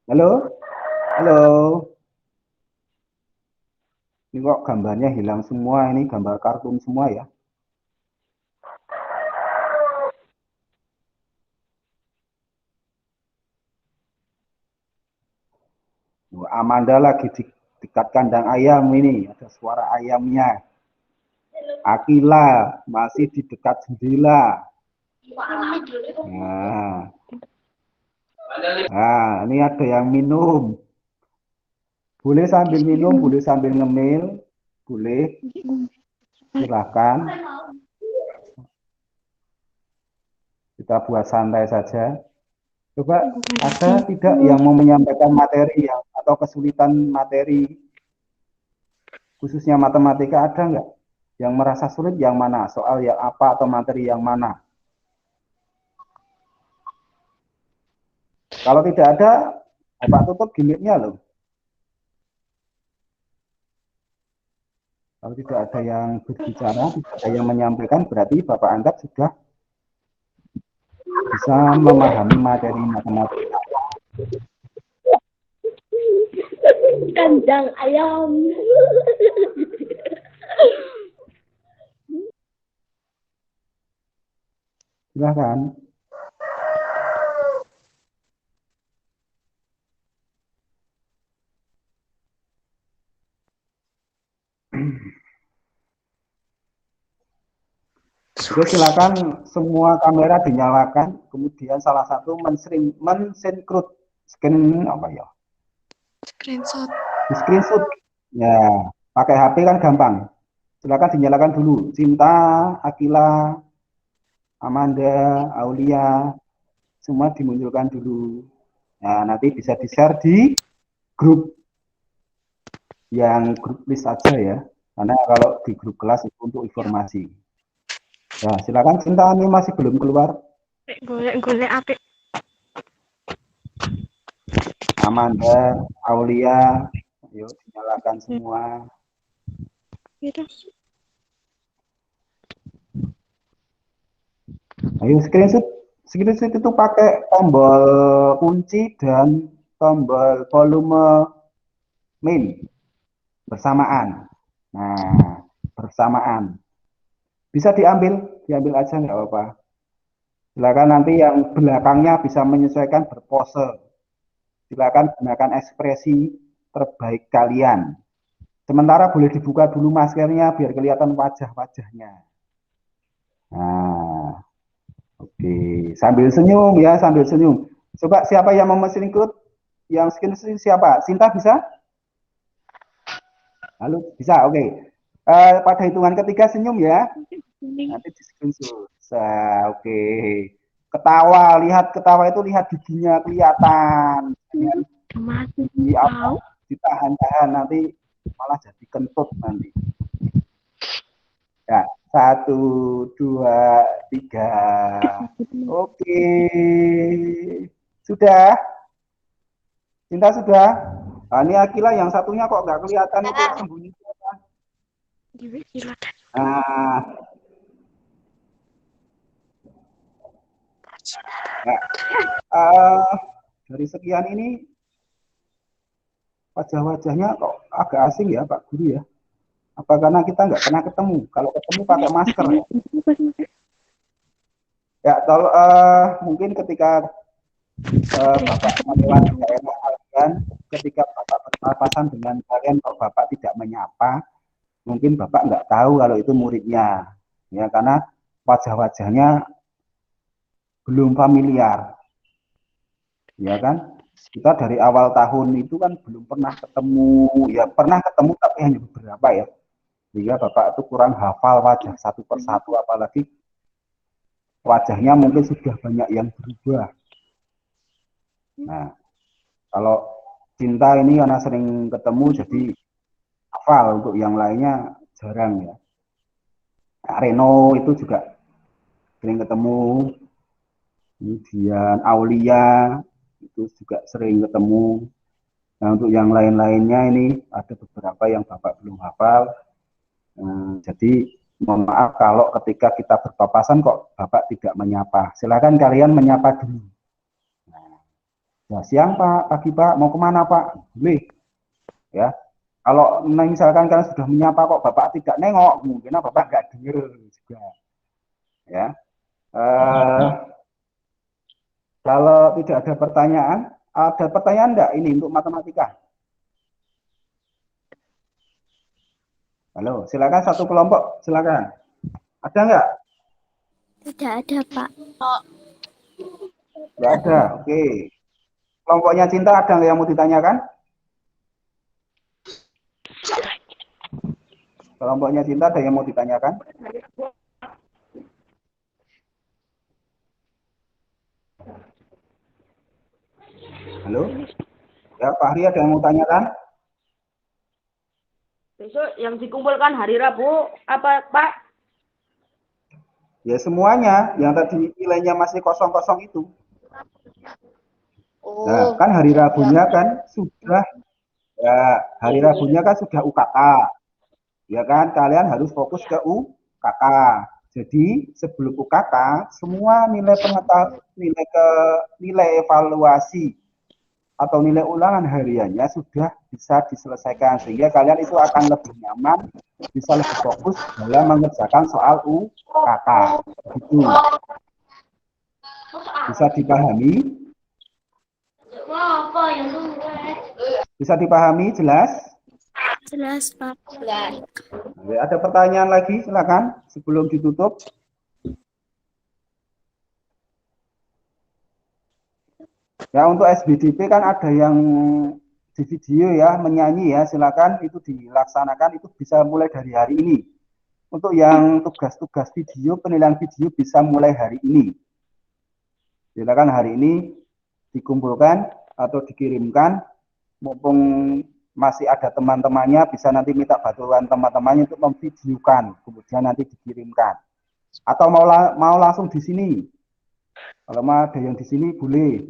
Halo? Halo? Ini kok gambarnya hilang semua, ini gambar kartun semua ya? Amanda lagi di dekat kandang ayam ini, ada suara ayamnya. Akila masih di dekat jendela. Nah, ini ada yang minum. Boleh sambil minum, boleh sambil ngemil, boleh. Silahkan. Kita buat santai saja. Coba ada tidak yang mau menyampaikan materi atau kesulitan materi, khususnya matematika, ada nggak? Yang merasa sulit yang mana? Soal yang apa atau materi yang mana? Kalau tidak ada, Bapak tutup gimmicknya loh. Kalau tidak ada yang berbicara, tidak ada yang menyampaikan, berarti Bapak anggap sudah bisa memahami materi matematika. Kandang ayam. Silahkan. Oke, silakan semua kamera dinyalakan, kemudian salah satu mensinkron apa ya? Screenshot. Di screenshot. Ya, pakai HP kan gampang. Silakan dinyalakan dulu. Cinta, Akila, Amanda, Aulia, semua dimunculkan dulu. Nah, nanti bisa di-share di grup yang grup list aja ya. Karena kalau di grup kelas itu untuk informasi. Ya, silakan Cinta, ini masih belum keluar. Golek apik. Amanda, Aulia, ayo dinyalakan semua. Gitu. Ayo screenshot itu pakai tombol kunci dan tombol volume min bersamaan. Nah, bersamaan. Bisa diambil aja nggak apa-apa. Silakan nanti yang belakangnya bisa menyesuaikan berpose. Silakan gunakan ekspresi terbaik kalian. Sementara boleh dibuka dulu maskernya biar kelihatan wajah-wajahnya. Nah, oke. Sambil senyum ya, sambil senyum. Coba siapa yang mau screenshot? Yang screenshot siapa? Sinta bisa? Halo, bisa, oke. Pada hitungan ketiga senyum ya. Nanti di screenshot. Oke. Ketawa, lihat ketawa itu lihat giginya kelihatan. Gigi apa? Ditahan-tahan nanti malah jadi kentut nanti. Ya, 1, 2, 3. Oke. Sudah? Cinta sudah? Nah, ini Akila yang satunya kok nggak kelihatan itu sembunyi. Nah, dari sekian ini wajah-wajahnya kok agak asing ya Pak Guru ya. Apa karena kita nggak pernah ketemu? Kalau ketemu pakai masker ya. Ya, kalau mungkin ketika Bapak melewati daerah kalian, ketika Bapak berpapasan dengan kalian, kalau Bapak tidak menyapa, mungkin Bapak nggak tahu kalau itu muridnya, ya karena wajah-wajahnya belum familiar. ya kan? Kita dari awal tahun itu kan belum pernah ketemu, ya pernah ketemu tapi hanya beberapa ya. Sehingga Bapak itu kurang hafal wajah satu persatu, apalagi wajahnya mungkin sudah banyak yang berubah. Nah, kalau Cinta ini karena sering ketemu jadi hafal, untuk yang lainnya jarang ya. Reno itu juga sering ketemu, kemudian Aulia itu juga sering ketemu. Nah, untuk yang lain-lainnya ini ada beberapa yang Bapak belum hafal. Jadi mohon maaf kalau ketika kita berpapasan kok Bapak tidak menyapa. Silakan kalian menyapa dulu. Ya, siang Pak, pagi Pak, mau kemana Pak? Boleh. Ya, kalau misalkan kalian sudah menyapa kok Bapak tidak nengok, mungkin Bapak nggak dengar juga. Ya, kalau tidak ada pertanyaan enggak ini untuk matematika? Halo, silakan satu kelompok, silakan. Ada enggak? Tidak ada, Pak. Enggak ada, oke. Kelompoknya Cinta ada nggak yang mau ditanyakan? Kelompoknya Cinta ada yang mau ditanyakan? Halo? Ya, Pak Hari ada yang mau tanyakan? Besok yang dikumpulkan hari Rabu apa Pak? Ya semuanya, yang tadi nilainya masih kosong-kosong itu. Nah, kan hari Rabunya kan sudah, ya hari Rabunya kan sudah UKK. Ya kan, kalian harus fokus ke UKK. Jadi sebelum UKK, semua nilai pengetahuan, nilai evaluasi atau nilai ulangan hariannya sudah bisa diselesaikan, sehingga kalian itu akan lebih nyaman, bisa lebih fokus dalam mengerjakan soal UKK. Gitu. Bisa dipahami? Bisa dipahami, jelas? Jelas, Pak. Ada pertanyaan lagi, silakan sebelum ditutup. Ya, untuk SBDP kan ada yang di video ya, menyanyi ya, silakan itu dilaksanakan, itu bisa mulai dari hari ini. Untuk yang tugas-tugas video, penilaian video bisa mulai hari ini. Silakan hari ini dikumpulkan atau dikirimkan, mumpung masih ada teman-temannya, bisa nanti minta bantuan teman-temannya untuk memvideokan, kemudian nanti dikirimkan. Atau mau langsung di sini. Kalau mau ada yang di sini boleh.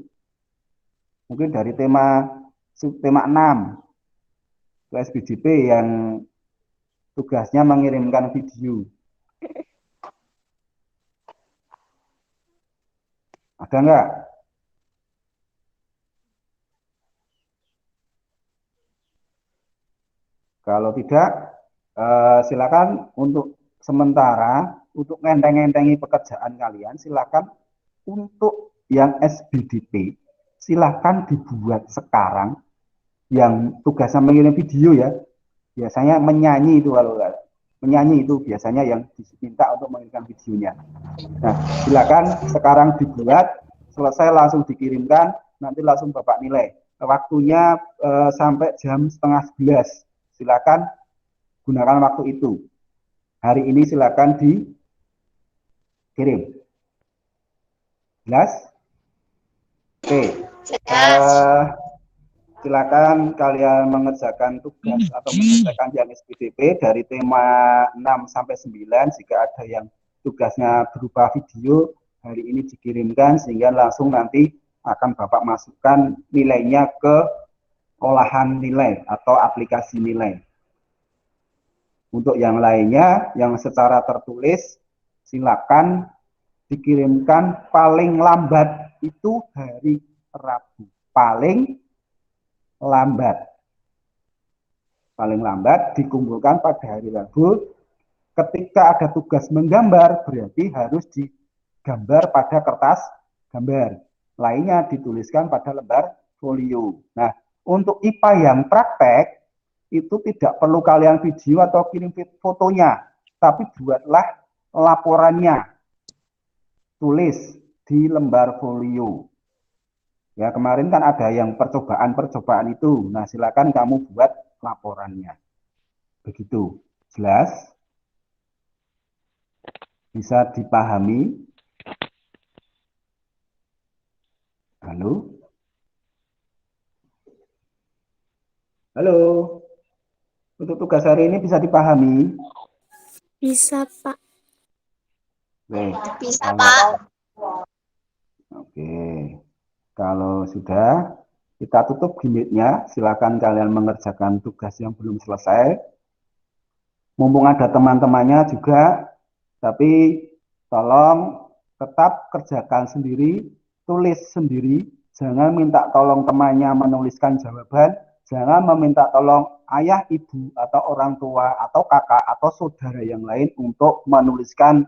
Mungkin dari tema 6 ke SBDP yang tugasnya mengirimkan video. Ada enggak? Kalau tidak, silakan untuk sementara, untuk ngenteng-ngentengi pekerjaan kalian, silakan untuk yang SBDP, silakan dibuat sekarang. Yang tugasnya mengirim video ya, biasanya menyanyi itu, kalau menyanyi itu biasanya yang diminta untuk mengirimkan videonya. Nah, silakan sekarang dibuat, selesai langsung dikirimkan, nanti langsung Bapak nilai. Waktunya sampai jam 10:30. Silakan gunakan waktu itu. Hari ini silakan dikirim. Jelas? Oke. Silakan kalian mengerjakan tugas atau menyelesaikan yang SPDP dari tema 6 sampai 9. Jika ada yang tugasnya berupa video, hari ini dikirimkan sehingga langsung nanti akan Bapak masukkan nilainya ke olahan nilai atau aplikasi nilai. Untuk yang lainnya, yang secara tertulis, silakan dikirimkan paling lambat itu hari Rabu. Paling lambat dikumpulkan pada hari Rabu. Ketika ada tugas menggambar, berarti harus digambar pada kertas gambar. Lainnya dituliskan pada lembar folio. Nah, untuk IPA yang praktek, itu tidak perlu kalian video atau kirim fotonya, tapi buatlah laporannya. Tulis di lembar folio. Ya, kemarin kan ada yang percobaan-percobaan itu. Nah, silakan kamu buat laporannya. Begitu. Jelas? Bisa dipahami? Halo? Halo? Untuk tugas hari ini bisa dipahami? Bisa, Pak. Oke. Bisa, Kalau- Pak. Oke. Kalau sudah, kita tutup gimmicknya. Silakan kalian mengerjakan tugas yang belum selesai. Mumpung ada teman-temannya juga, tapi tolong tetap kerjakan sendiri, tulis sendiri, jangan minta tolong temannya menuliskan jawaban, jangan meminta tolong ayah, ibu, atau orang tua, atau kakak, atau saudara yang lain untuk menuliskan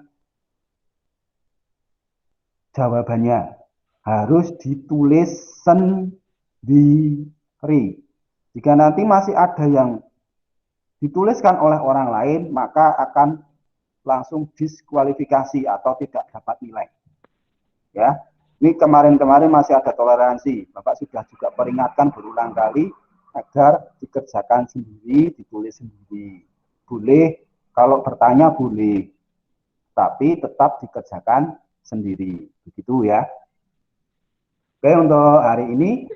jawabannya. Harus ditulis sendiri. Jika nanti masih ada yang dituliskan oleh orang lain, maka akan langsung diskualifikasi atau tidak dapat nilai. Ya, ini kemarin-kemarin masih ada toleransi. Bapak sudah juga peringatkan berulang kali agar dikerjakan sendiri, ditulis sendiri. Boleh, kalau bertanya boleh, tapi tetap dikerjakan sendiri. Begitu ya. Oke, untuk hari ini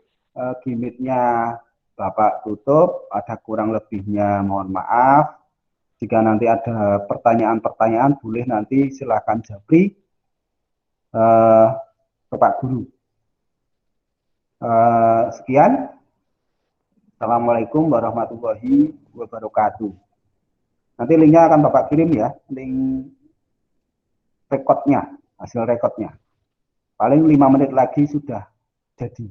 gimmicknya Bapak tutup. Ada kurang lebihnya mohon maaf. Jika nanti ada pertanyaan-pertanyaan, boleh nanti silakan japri ke Pak Guru. Sekian. Assalamualaikum warahmatullahi wabarakatuh. Nanti linknya akan Bapak kirim ya, link rekodnya, hasil rekodnya. Paling 5 menit lagi sudah jadi.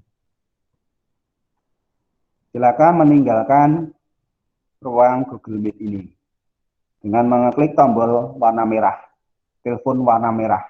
Silakan meninggalkan ruang Google Meet ini dengan mengeklik tombol warna merah, telepon warna merah.